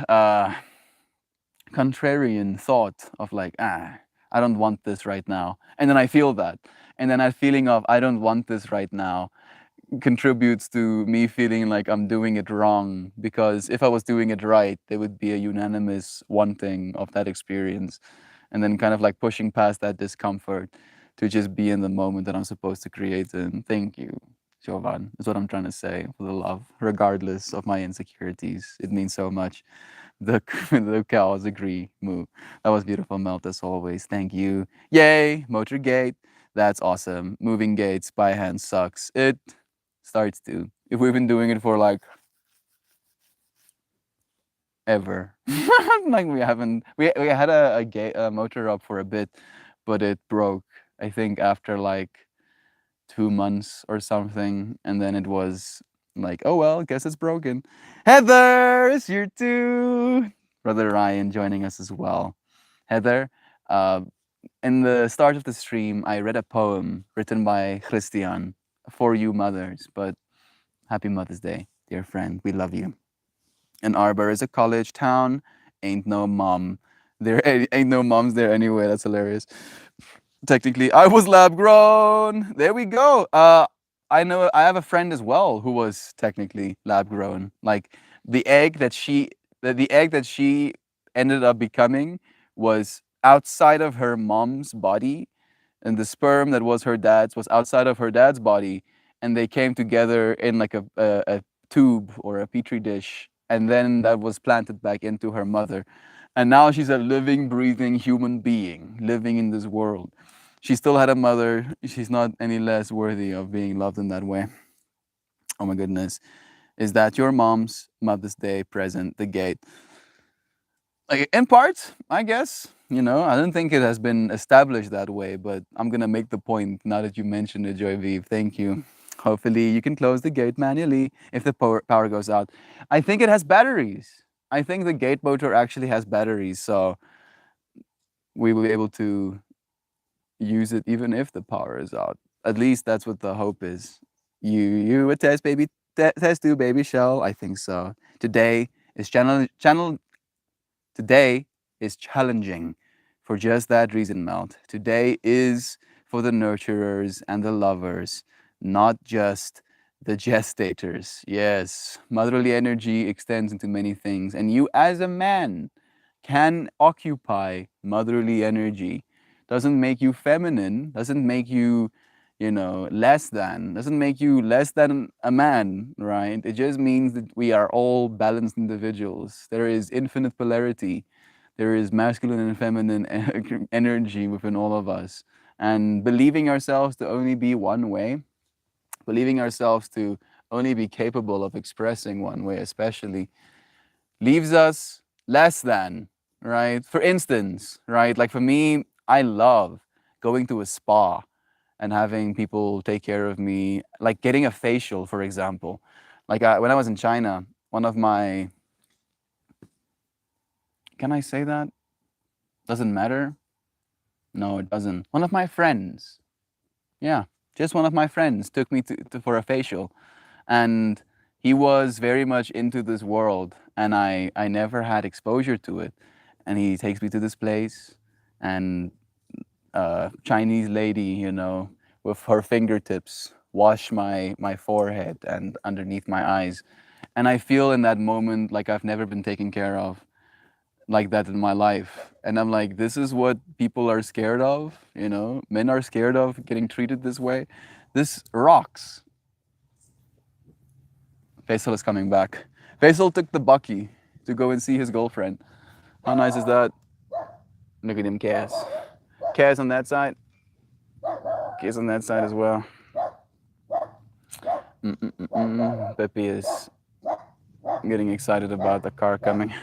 Contrarian thought of like, I don't want this right now. And then I feel that. And then that feeling of I don't want this right now contributes to me feeling like I'm doing it wrong, because if I was doing it right, there would be a unanimous wanting of that experience, and then kind of like pushing past that discomfort to just be in the moment that I'm supposed to create. And thank you, Jovan, is what I'm trying to say, for the love, regardless of my insecurities. It means so much. The cows agree. Moo. That was beautiful, Melt, as always. Thank you. Yay, Motorgate. That's awesome. Moving gates by hand sucks. It starts to. If we've been doing it for like ever, like we haven't. We had a motor up for a bit, but it broke. I think after like 2 months or something, and then it was like, oh well, guess it's broken. Heather is here too. Brother Ryan joining us as well. Heather, uh, in the start of the stream, I read a poem written by Christian for you mothers, but happy Mother's Day, dear friend. We love you. Ann Arbor is a college town. Ain't no mom. There ain't no moms there anyway. That's hilarious. Technically, I was lab grown. There we go. I know I have a friend as well who was technically lab grown. Like the egg that the egg that she ended up becoming was outside of her mom's body, and the sperm that was her dad's was outside of her dad's body, and they came together in like a tube or a petri dish, and then that was planted back into her mother. And now she's a living, breathing human being living in this world. She still had a mother. She's not any less worthy of being loved in that way. Oh my goodness. Is that your mom's Mother's Day present, the gate? Like, in part, I guess. I don't think it has been established that way, but I'm gonna make the point now that you mentioned it, Joy Vive. Thank you. Hopefully, you can close the gate manually if the power goes out. I think it has batteries. I think the gate motor actually has batteries, so we will be able to use it even if the power is out. At least that's what the hope is. You a test baby, test tube baby shell. I think so. Today is Today is challenging for just that reason, Melt. Today is for the nurturers and the lovers, not just the gestators. Yes, motherly energy extends into many things, and you as a man can occupy motherly energy. Doesn't make you feminine, doesn't make you, less than, doesn't make you less than a man, right? It just means that we are all balanced individuals. There is infinite polarity. There is masculine and feminine energy within all of us. And believing ourselves to only be one way, believing ourselves to only be capable of expressing one way, especially, leaves us less than, right? For instance, right? Like for me, I love going to a spa and having people take care of me, like getting a facial, for example. Like when I was in China, one of my, can I say that? Doesn't matter? No, it doesn't. One of my friends, yeah, just one of my friends took me for a facial. And he was very much into this world, and I never had exposure to it. And he takes me to this place, and Chinese lady, with her fingertips, wash my forehead and underneath my eyes. And I feel in that moment like I've never been taken care of like that in my life. And I'm like, this is what people are scared of, Men are scared of getting treated this way. This rocks. Faisal is coming back. Faisal took the Bucky to go and see his girlfriend. How nice is that? Look at him, Kaz. Kaz on that side. Kaz on that side as well. Pepe is getting excited about the car coming.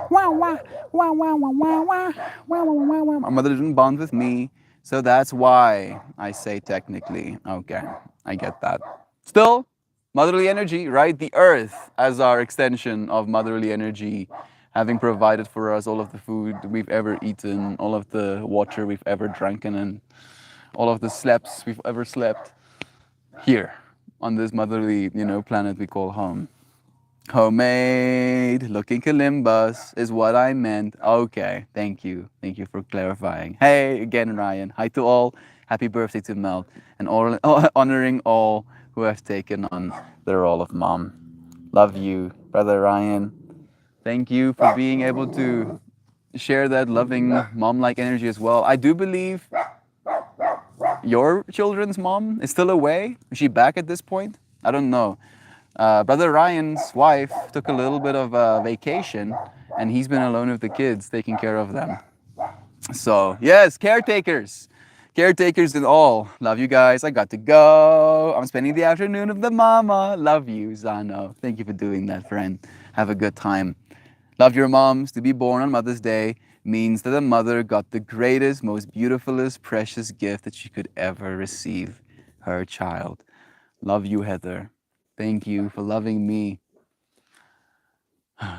Wow, wow, wow, wow, wow, wow, wow, wow, wow, wow. My mother didn't bond with me, so that's why I say technically. Okay, I get that. Still, motherly energy, right? The earth as our extension of motherly energy, having provided for us all of the food we've ever eaten, all of the water we've ever drinken, and all of the sleeps we've ever slept here on this motherly, planet we call home. Homemade, looking Columbus is what I meant. Okay, thank you. Thank you for clarifying. Hey, again, Ryan. Hi to all. Happy birthday to Mel. And all, honoring all who have taken on the role of mom. Love you, brother Ryan. Thank you for being able to share that loving mom-like energy as well. I do believe your children's mom is still away. Is she back at this point? I don't know. Brother Ryan's wife took a little bit of a vacation, and he's been alone with the kids, taking care of them. So, yes, caretakers. Caretakers and all. Love you guys. I got to go. I'm spending the afternoon with the mama. Love you, Zano. Thank you for doing that, friend. Have a good time. Love your moms. To be born on Mother's Day means that a mother got the greatest, most beautifulest, precious gift that she could ever receive, her child. Love you, Heather. Thank you for loving me.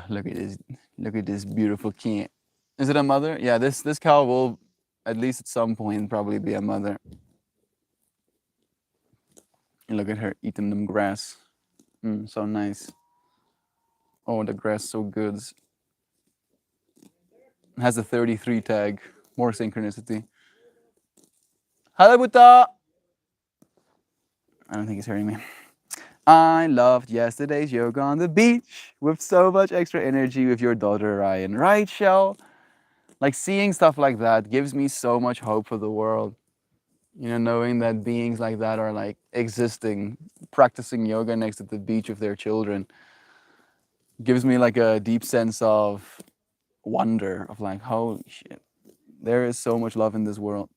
Look at this. Look at this beautiful king. Is it a mother? Yeah, this cow will, at least at some point, probably be a mother. And look at her eating them grass. So nice. Oh, the grass so good. It has a 33 tag. More synchronicity. Hello, Buta. I don't think he's hearing me. I loved yesterday's yoga on the beach with so much extra energy with your daughter, Ryan. Right, Shell? Like seeing stuff like that gives me so much hope for the world. You know, knowing that beings like that are like existing, practicing yoga next to the beach with their children gives me like a deep sense of wonder of like, holy shit, there is so much love in this world.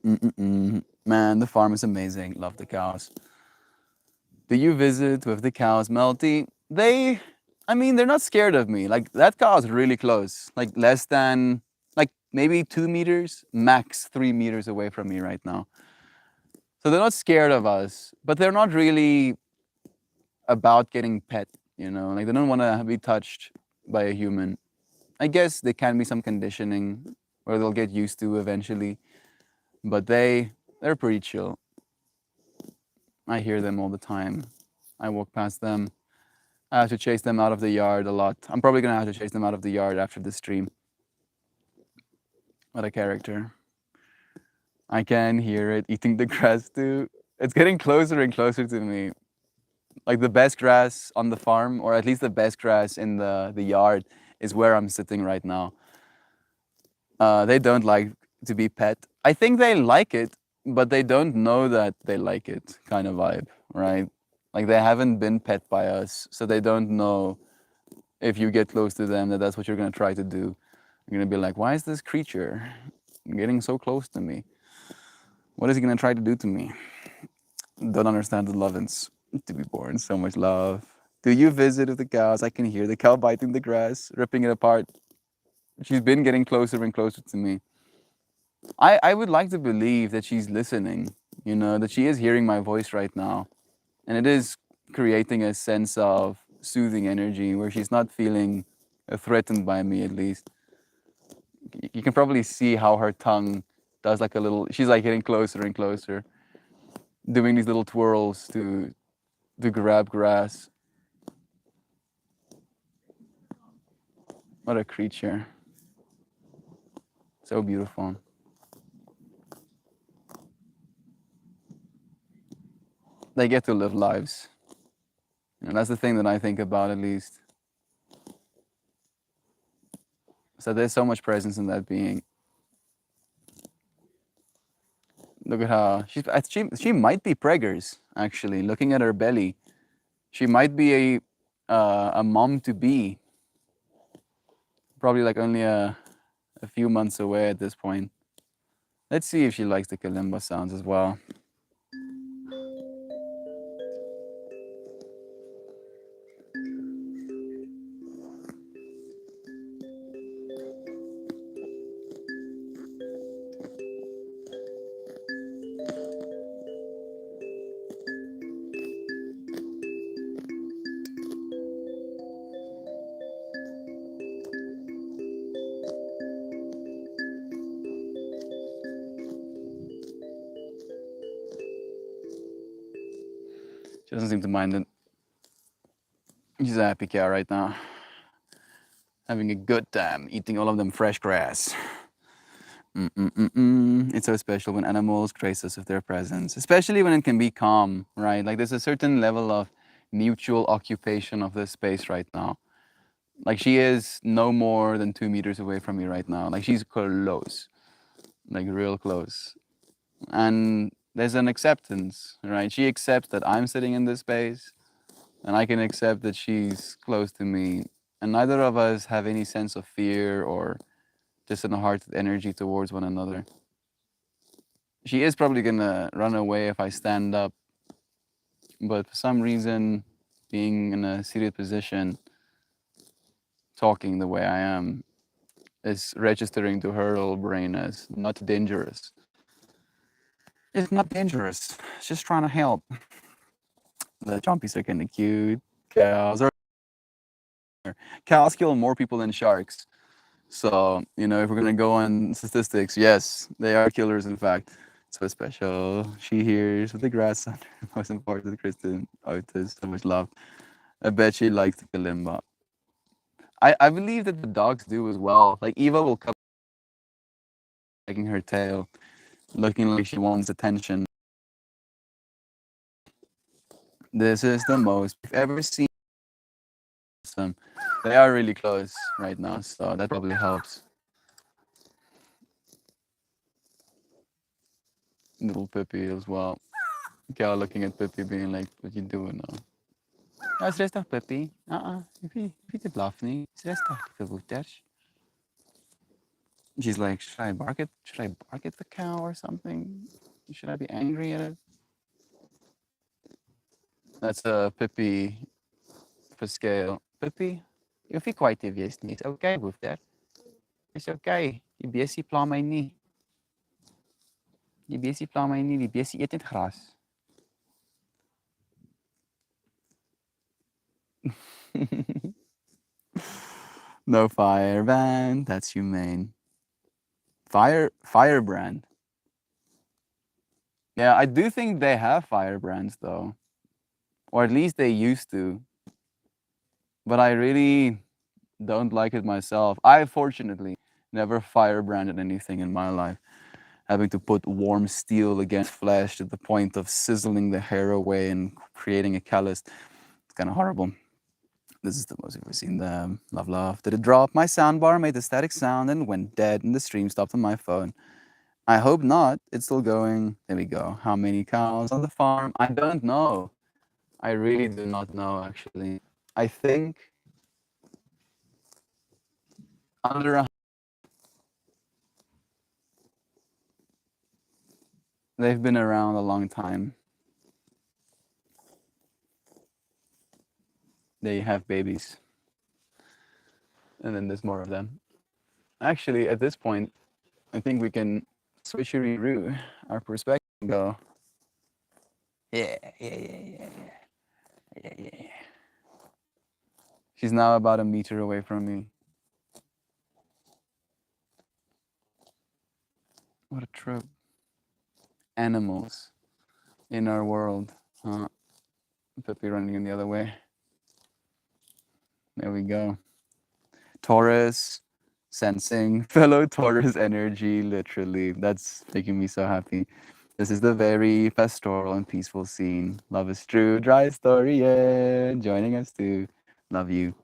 Mm-mm-mm. Man, the farm is amazing. Love the cows. Do you visit with the cows, Melty? I mean, they're not scared of me. Like, that cow is really close. Like, less than, like, maybe 2 meters, max 3 meters away from me right now. So they're not scared of us, but they're not really about getting pet, you know? Like, they don't want to be touched by a human. I guess there can be some conditioning where they'll get used to eventually, but they're pretty chill. I hear them all the time. I walk past them. I have to chase them out of the yard a lot. I'm probably gonna have to chase them out of the yard after the stream. What a character. I can hear it eating the grass too. It's getting closer and closer to me. Like the best grass on the farm, or at least the best grass in the yard, is where I'm sitting right now. They don't like to be pet. I think they like it, but they don't know that they like it, kind of vibe, right? Like they haven't been pet by us, so they don't know if you get close to them that that's what you're gonna try to do. You're gonna be like, why is this creature getting so close to me? What is he gonna try to do to me? Don't understand the lovin's to be born. So much love. Do you visit with the cows? I can hear the cow biting the grass, ripping it apart. She's been getting closer and closer to me. I would like to believe that she's listening, you know, that she is hearing my voice right now. And it is creating a sense of soothing energy where she's not feeling threatened by me, at least. You can probably see how her tongue does like a little, she's like getting closer and closer, doing these little twirls to grab grass. What a creature. So beautiful. They get to live lives. And that's the thing that I think about, at least. So there's so much presence in that being. Look at how she might be preggers, actually. Looking at her belly, she might be a mom to be. Probably like only a few months away at this point. Let's see if she likes the kalimba sounds as well. She doesn't seem to mind it. She's a happy cow right now. Having a good time eating all of them fresh grass. It's so special when animals grace us with their presence, especially when it can be calm, right? Like there's a certain level of mutual occupation of this space right now. Like she is no more than 2 meters away from me right now. Like she's close, like real close. And there's an acceptance, right? She accepts that I'm sitting in this space, and I can accept that she's close to me. And neither of us have any sense of fear or just an hearted energy towards one another. She is probably gonna run away if I stand up, but for some reason, being in a seated position, talking the way I am, is registering to her little brain as not dangerous. It's not dangerous. It's just trying to help. The chompies are kind of cute. Cows kill more people than sharks. So, you know, if we're gonna go on statistics, yes, they are killers, in fact. So special. She hears with the grass under. Most important, Kristen. Otis, so much love. I bet she likes the kalimba. I believe that the dogs do as well. Like Eva will come wagging her tail, looking like she wants attention. This is the most we've ever seen them. They are really close right now, so that probably helps. Little Pippi as well. Cow looking at Pippi being like, what you doing now? Ja, is rustig, Pippi. If you bluff niet. Is rustig, kabouters. She's like, should I bark at the cow or something? Should I be angry at it? That's a Pippi for scale. Pippi, je hoeft niet kwijt te wees nie. It's okay with that. It's okay. Die besie pla my nie. Die besie pla my nie. Die besie eet net gras. No firebrand, that's humane. Firebrand. Yeah, I do think they have firebrands though. Or at least they used to. But I really don't like it myself. I fortunately never firebranded anything in my life. Having to put warm steel against flesh to the point of sizzling the hair away and creating a callus. It's kind of horrible. This is the most I've ever seen them. Love, love. Did it drop? My soundbar made a static sound and went dead, and the stream stopped on my phone. I hope not. It's still going. There we go. How many cows on the farm? I don't know. I really do not know, actually. I think under a. They've been around a long time. They have babies. And then there's more of them. Actually, at this point, I think we can switcheroo our perspective and go, yeah. She's now about a meter away from me. What a trip. Animals in our world. Pippi running in the other way. There we go. Taurus, sensing fellow Taurus energy, literally. That's making me so happy. This is the very pastoral and peaceful scene. Love is true. Dry story, yeah. Joining us too. Love you.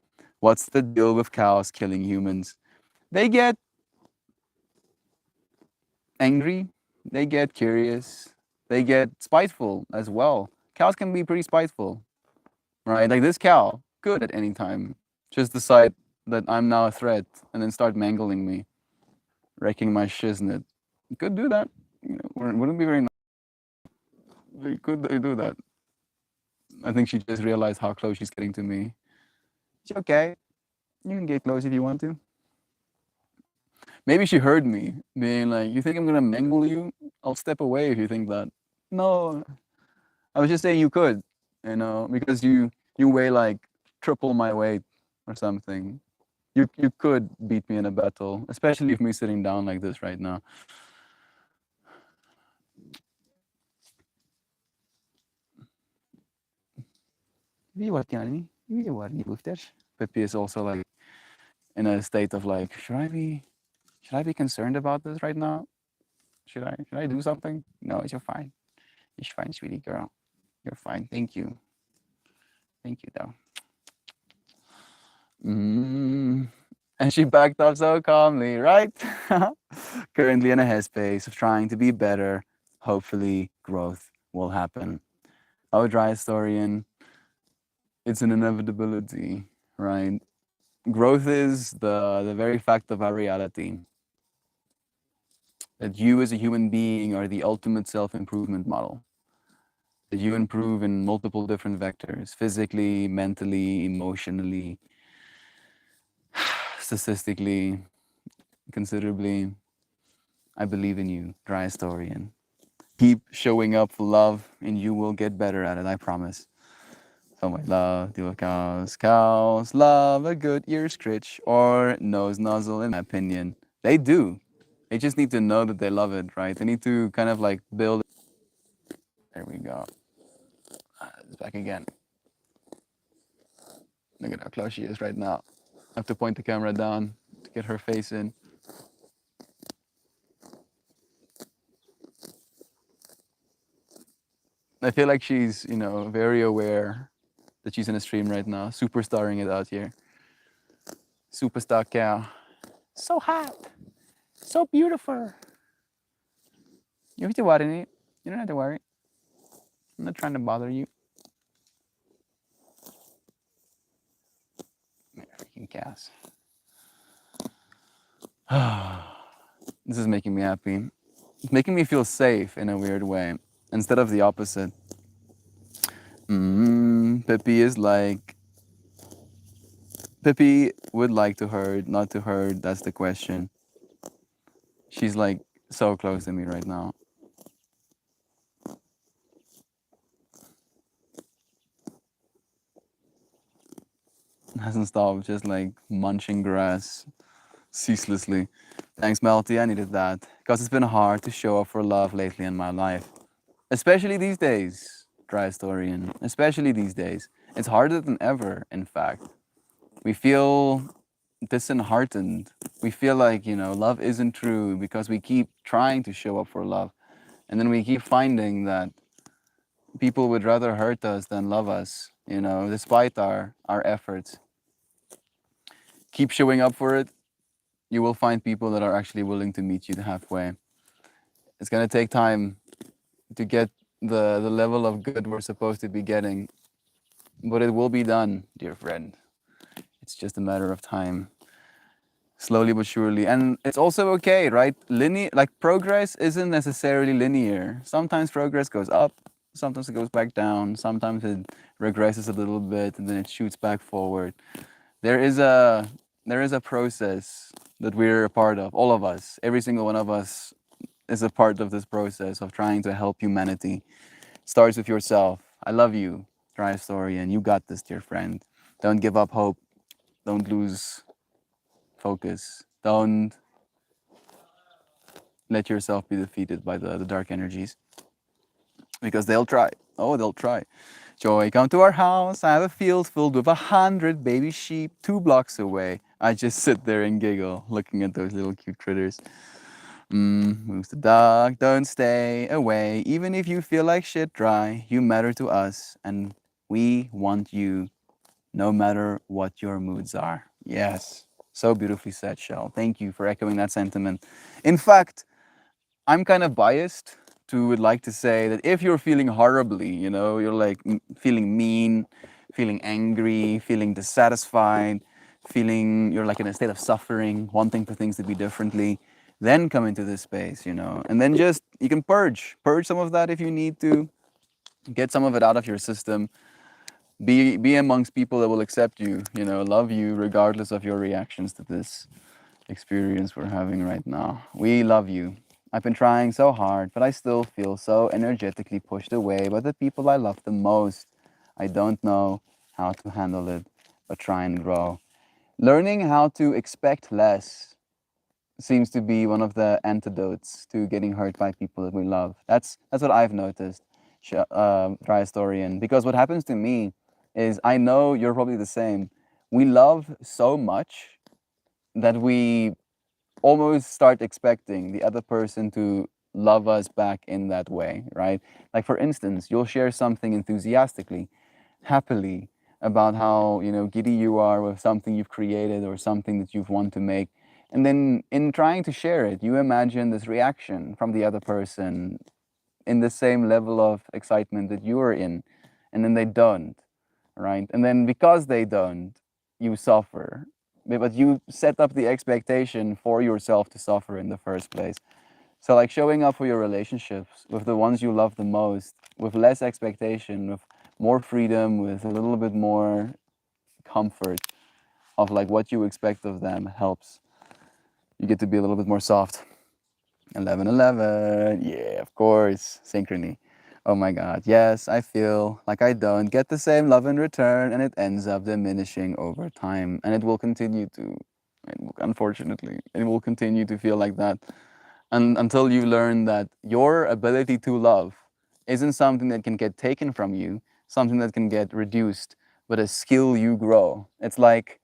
What's the deal with cows killing humans? They get angry. They get curious. They get spiteful as well. Cows can be pretty spiteful, right? Like this cow could at any time just decide that I'm now a threat and then start mangling me, wrecking my shiznit. You could do that. You know, wouldn't be very nice. They could do that. I think she just realized how close she's getting to me. It's okay. You can get close if you want to. Maybe she heard me being like, you think I'm gonna mangle you? I'll step away if you think that. No. I was just saying you could, you know, because you weigh like triple my weight or something. You could beat me in a battle, especially if me sitting down like this right now. Pippi is also like in a state of like, should I be concerned about this right now? Should I do something? No, you're fine. You're fine, sweetie girl. You're fine. Thank you. Thank you, though. And she backed up so calmly, right? Currently in a headspace of trying to be better. Hopefully, growth will happen. Oh, dry historian, it's an inevitability, right? Growth is the very fact of our reality. That you as a human being are the ultimate self-improvement model. That you improve in multiple different vectors, physically, mentally, emotionally, statistically, considerably. I believe in you, dry historian. Keep showing up for love and you will get better at it, I promise. Oh my love, do cows. Cows love a good ear scritch or nose nuzzle, in my opinion. They do. They just need to know that they love it, right? They need to kind of like build. There we go. It's back again. Look at how close she is right now. I have to point the camera down to get her face in. I feel like she's, you know, very aware that she's in a stream right now, superstarring it out here. Superstar cow. So hot. So beautiful. You have to worry. You don't have to worry. I'm not trying to bother you. Freaking gas. This is making me happy. It's making me feel safe in a weird way instead of the opposite. Pippi is like, Pippi would like to hurt, not to hurt. That's the question. She's like so close to me right now. Hasn't stopped, just like munching grass ceaselessly. Thanks, Melty. I needed that because it's been hard to show up for love lately in my life, especially these days. Dry historian, especially these days. It's harder than ever, in fact. We feel disheartened. We feel like, love isn't true because we keep trying to show up for love. And then we keep finding that people would rather hurt us than love us, despite our efforts. Keep showing up for it. You will find people that are actually willing to meet you halfway. It's going to take time to get the level of good we're supposed to be getting, but it will be done, dear friend. It's just a matter of time. Slowly but surely. And it's also okay, right? Like progress isn't necessarily linear. Sometimes progress goes up, sometimes it goes back down, sometimes it regresses a little bit and then it shoots back forward. There is a process that we're a part of, all of us. Every single one of us is a part of this process of trying to help humanity. It starts with yourself. I love you, Dry Historian. You got this, dear friend. Don't give up hope. Don't lose focus. Don't let yourself be defeated by the dark energies because they'll try. Oh, they'll try. Joy, come to our house. I have a field filled with 100 baby sheep 2 blocks away. I just sit there and giggle looking at those little cute critters. Moves the dog, don't stay away. Even if you feel like shit dry, you matter to us and we want you no matter what your moods are. Yes, so beautifully said, Shell. Thank you for echoing that sentiment. In fact, I'm kind of biased to would like to say that if you're feeling horribly, you're like feeling mean, feeling angry, feeling dissatisfied, feeling you're like in a state of suffering, wanting for things to be differently, then come into this space, and then just you can purge some of that if you need to, get some of it out of your system. Be amongst people that will accept you, love you regardless of your reactions to this experience we're having right now. We love you. I've been trying so hard, but I still feel so energetically pushed away by the people I love the most. I don't know how to handle it, but try and grow. Learning how to expect less seems to be one of the antidotes to getting hurt by people that we love. That's what I've noticed, Dry Historian. Because what happens to me is I know you're probably the same. We love so much that we almost start expecting the other person to love us back in that way, right? Like for instance, you'll share something enthusiastically, happily about how, giddy you are with something you've created or something that you've want to make. And then in trying to share it, you imagine this reaction from the other person in the same level of excitement that you are in. And then they don't, right? And then because they don't, you suffer. But you set up the expectation for yourself to suffer in the first place. So, like showing up for your relationships with the ones you love the most, with less expectation, with more freedom, with a little bit more comfort of like what you expect of them helps. You get to be a little bit more soft. 1111, yeah, of course, synchrony. Oh my God, yes, I feel like I don't get the same love in return and it ends up diminishing over time. And it will continue to, unfortunately, it will continue to feel like that. And until you learn that your ability to love isn't something that can get taken from you, something that can get reduced, but a skill you grow. It's like,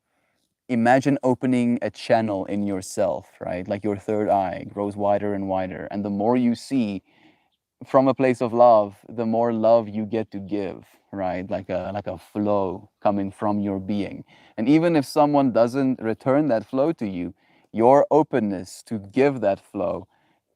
imagine opening a channel in yourself, right? Like your third eye grows wider and wider. And the more you see from a place of love, the more love you get to give, right? Like a flow coming from your being. And even if someone doesn't return that flow to you, your openness to give that flow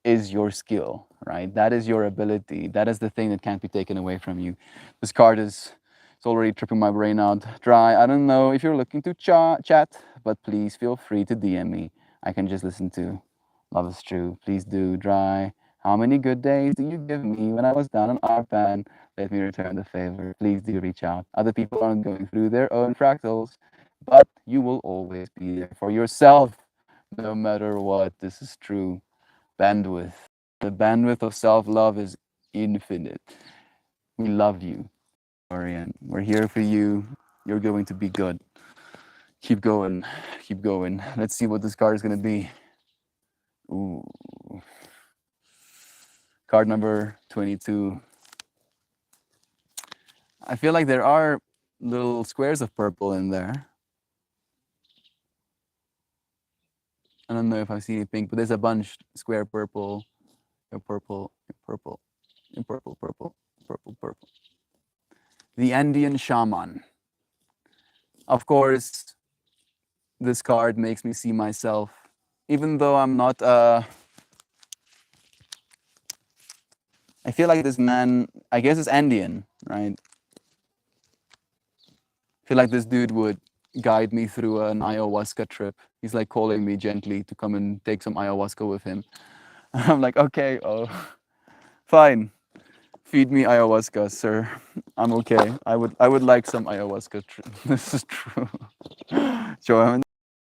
is your skill, right? That is your ability. That is the thing that can't be taken away from you. This card is it's already tripping my brain out dry. I don't know if you're looking to chat, but please feel free to DM me. I can just listen to Love is True. Please do dry. How many good days do you give me when I was down on Arpan? Let me return the favor. Please do reach out. Other people aren't going through their own fractals, but you will always be there for yourself, no matter what. This is true. Bandwidth. The bandwidth of self love is infinite. We love you, Orion. We're here for you. You're going to be good. Keep going. Keep going. Let's see what this card is going to be. Ooh. Card number 22. I feel like there are little squares of purple in there. I don't know if I see any pink, but there's a bunch square purple, purple, purple, purple, purple, purple, purple. The Andean Shaman. Of course, this card makes me see myself, even though I'm not. I feel like this man, I guess it's Andean, right? I feel like this dude would guide me through an ayahuasca trip. He's like calling me gently to come and take some ayahuasca with him. I'm like, okay, oh, fine. Feed me ayahuasca, sir. I'm okay. I would like some ayahuasca. This is true. Joe,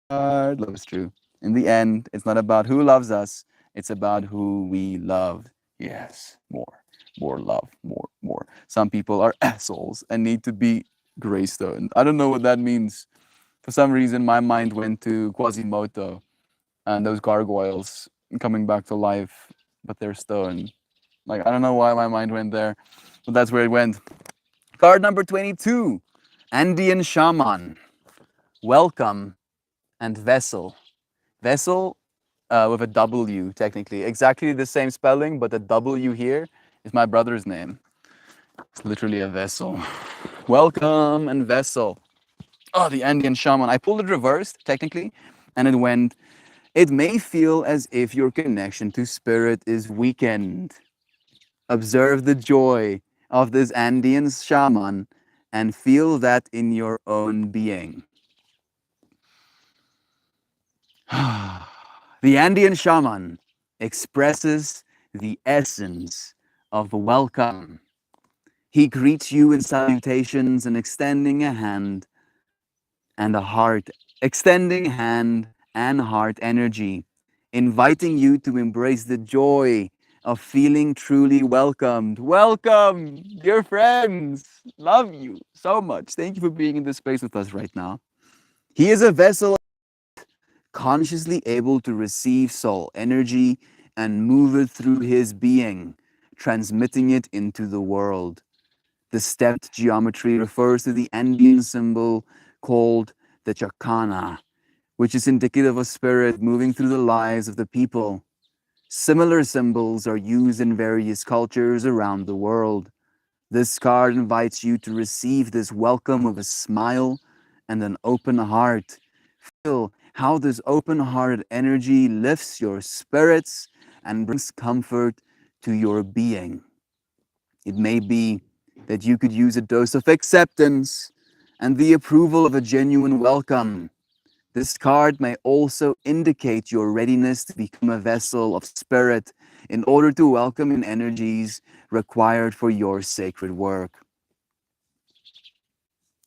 love is true. In the end, it's not about who loves us. It's about who we love. Yes, more love, more. Some people are assholes and need to be Greystone. I don't know what that means. For some reason, my mind went to Quasimodo and those gargoyles coming back to life, but they're stone. Like, I don't know why my mind went there, but that's where it went. Card number 22, Andean Shaman. Welcome and Vessel. Vessel with a W, technically. Exactly the same spelling, but the W here is my brother's name. It's literally a vessel. Welcome and Vessel. Oh, the Andean Shaman. I pulled it reversed, technically, and it went, it may feel as if your connection to spirit is weakened. Observe the joy of this Andean shaman and feel that in your own being. The Andean shaman expresses the essence of welcome. He greets you in salutations and extending a hand and a heart, extending hand and heart energy, inviting you to embrace the joy of feeling truly welcomed. Welcome, dear friends. Love you so much. Thank you for being in this space with us right now. He is a vessel consciously able to receive soul energy and move it through his being, transmitting it into the world. The stepped geometry refers to the Andean symbol called the chacana, which is indicative of spirit moving through the lives of the people. Similar symbols are used in various cultures around the world. This card invites you to receive this welcome with a smile and an open heart. Feel how this open-hearted energy lifts your spirits and brings comfort to your being. It may be that you could use a dose of acceptance and the approval of a genuine welcome. This card may also indicate your readiness to become a vessel of spirit in order to welcome in energies required for your sacred work.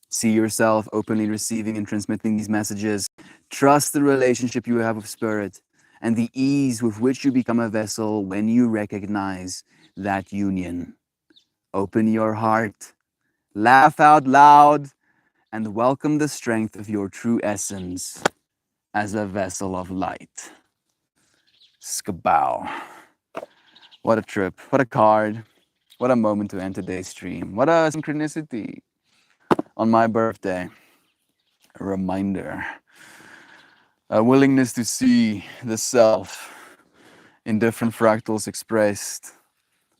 See yourself openly receiving and transmitting these messages. Trust the relationship you have with spirit and the ease with which you become a vessel when you recognize that union. Open your heart, laugh out loud, and welcome the strength of your true essence as a vessel of light. Skabow. What a trip. What a card. What a moment to end today's stream. What a synchronicity. On my birthday, a reminder. A willingness to see the self in different fractals expressed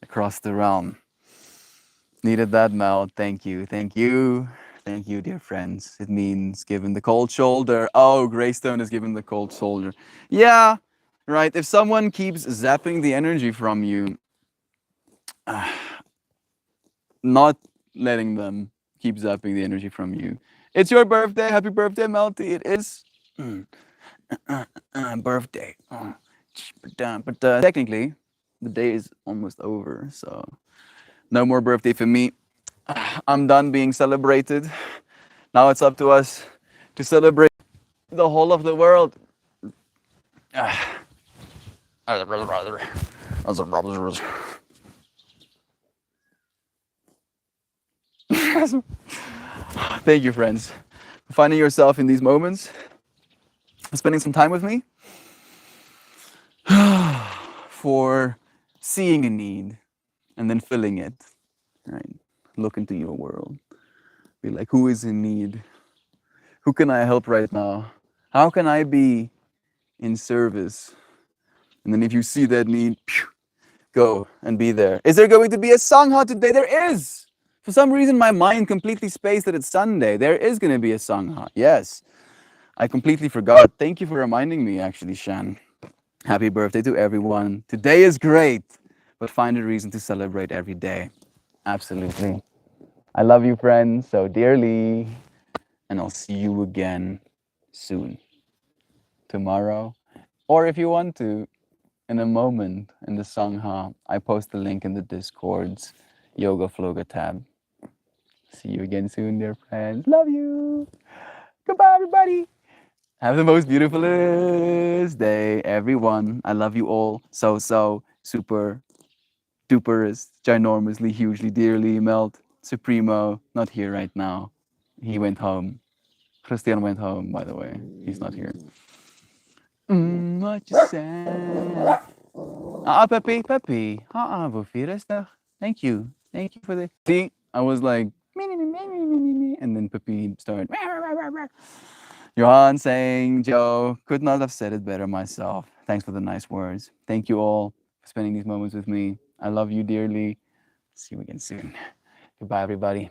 across the realm. Needed that, Mel. Thank you. Thank you. Thank you, dear friends. It means giving the cold shoulder. Oh, Greystone is giving the cold shoulder. Yeah, right? If someone keeps zapping the energy from you, not letting them keep zapping the energy from you. It's your birthday. Happy birthday, Melty. It is birthday. But technically, the day is almost over. So no more birthday for me. I'm done being celebrated. Now it's up to us to celebrate the whole of the world. Thank you, friends, for finding yourself in these moments, spending some time with me, for seeing a need and then filling it. Right? Look into your world. Be like, who is in need? Who can I help right now? How can I be in service? And then if you see that need, go and be there. Is there going to be a Sangha today? There is. For some reason, my mind completely spaced that it's Sunday. There is going to be a Sangha. Yes. I completely forgot. Thank you for reminding me, actually, Shan. Happy birthday to everyone. Today is great, but find a reason to celebrate every day. Absolutely. I love you, friends, so dearly. And I'll see you again soon. Tomorrow. Or if you want to, in a moment in the Sangha, I post the link in the Discord's Yoga Floga tab. See you again soon, dear friends. Love you. Goodbye, everybody. Have the most beautifulest day, everyone. I love you all so, super, duperest, ginormously, hugely, dearly. Melt, Supremo, not here right now. He went home. Christian went home, by the way. He's not here. What you say? Pepe, Pepe. Wo Thank you. Thank you for the. See, I was like, and then Pepe started. Johan saying, Joe, could not have said it better myself. Thanks for the nice words. Thank you all for spending these moments with me. I love you dearly. See you again soon. Goodbye, everybody.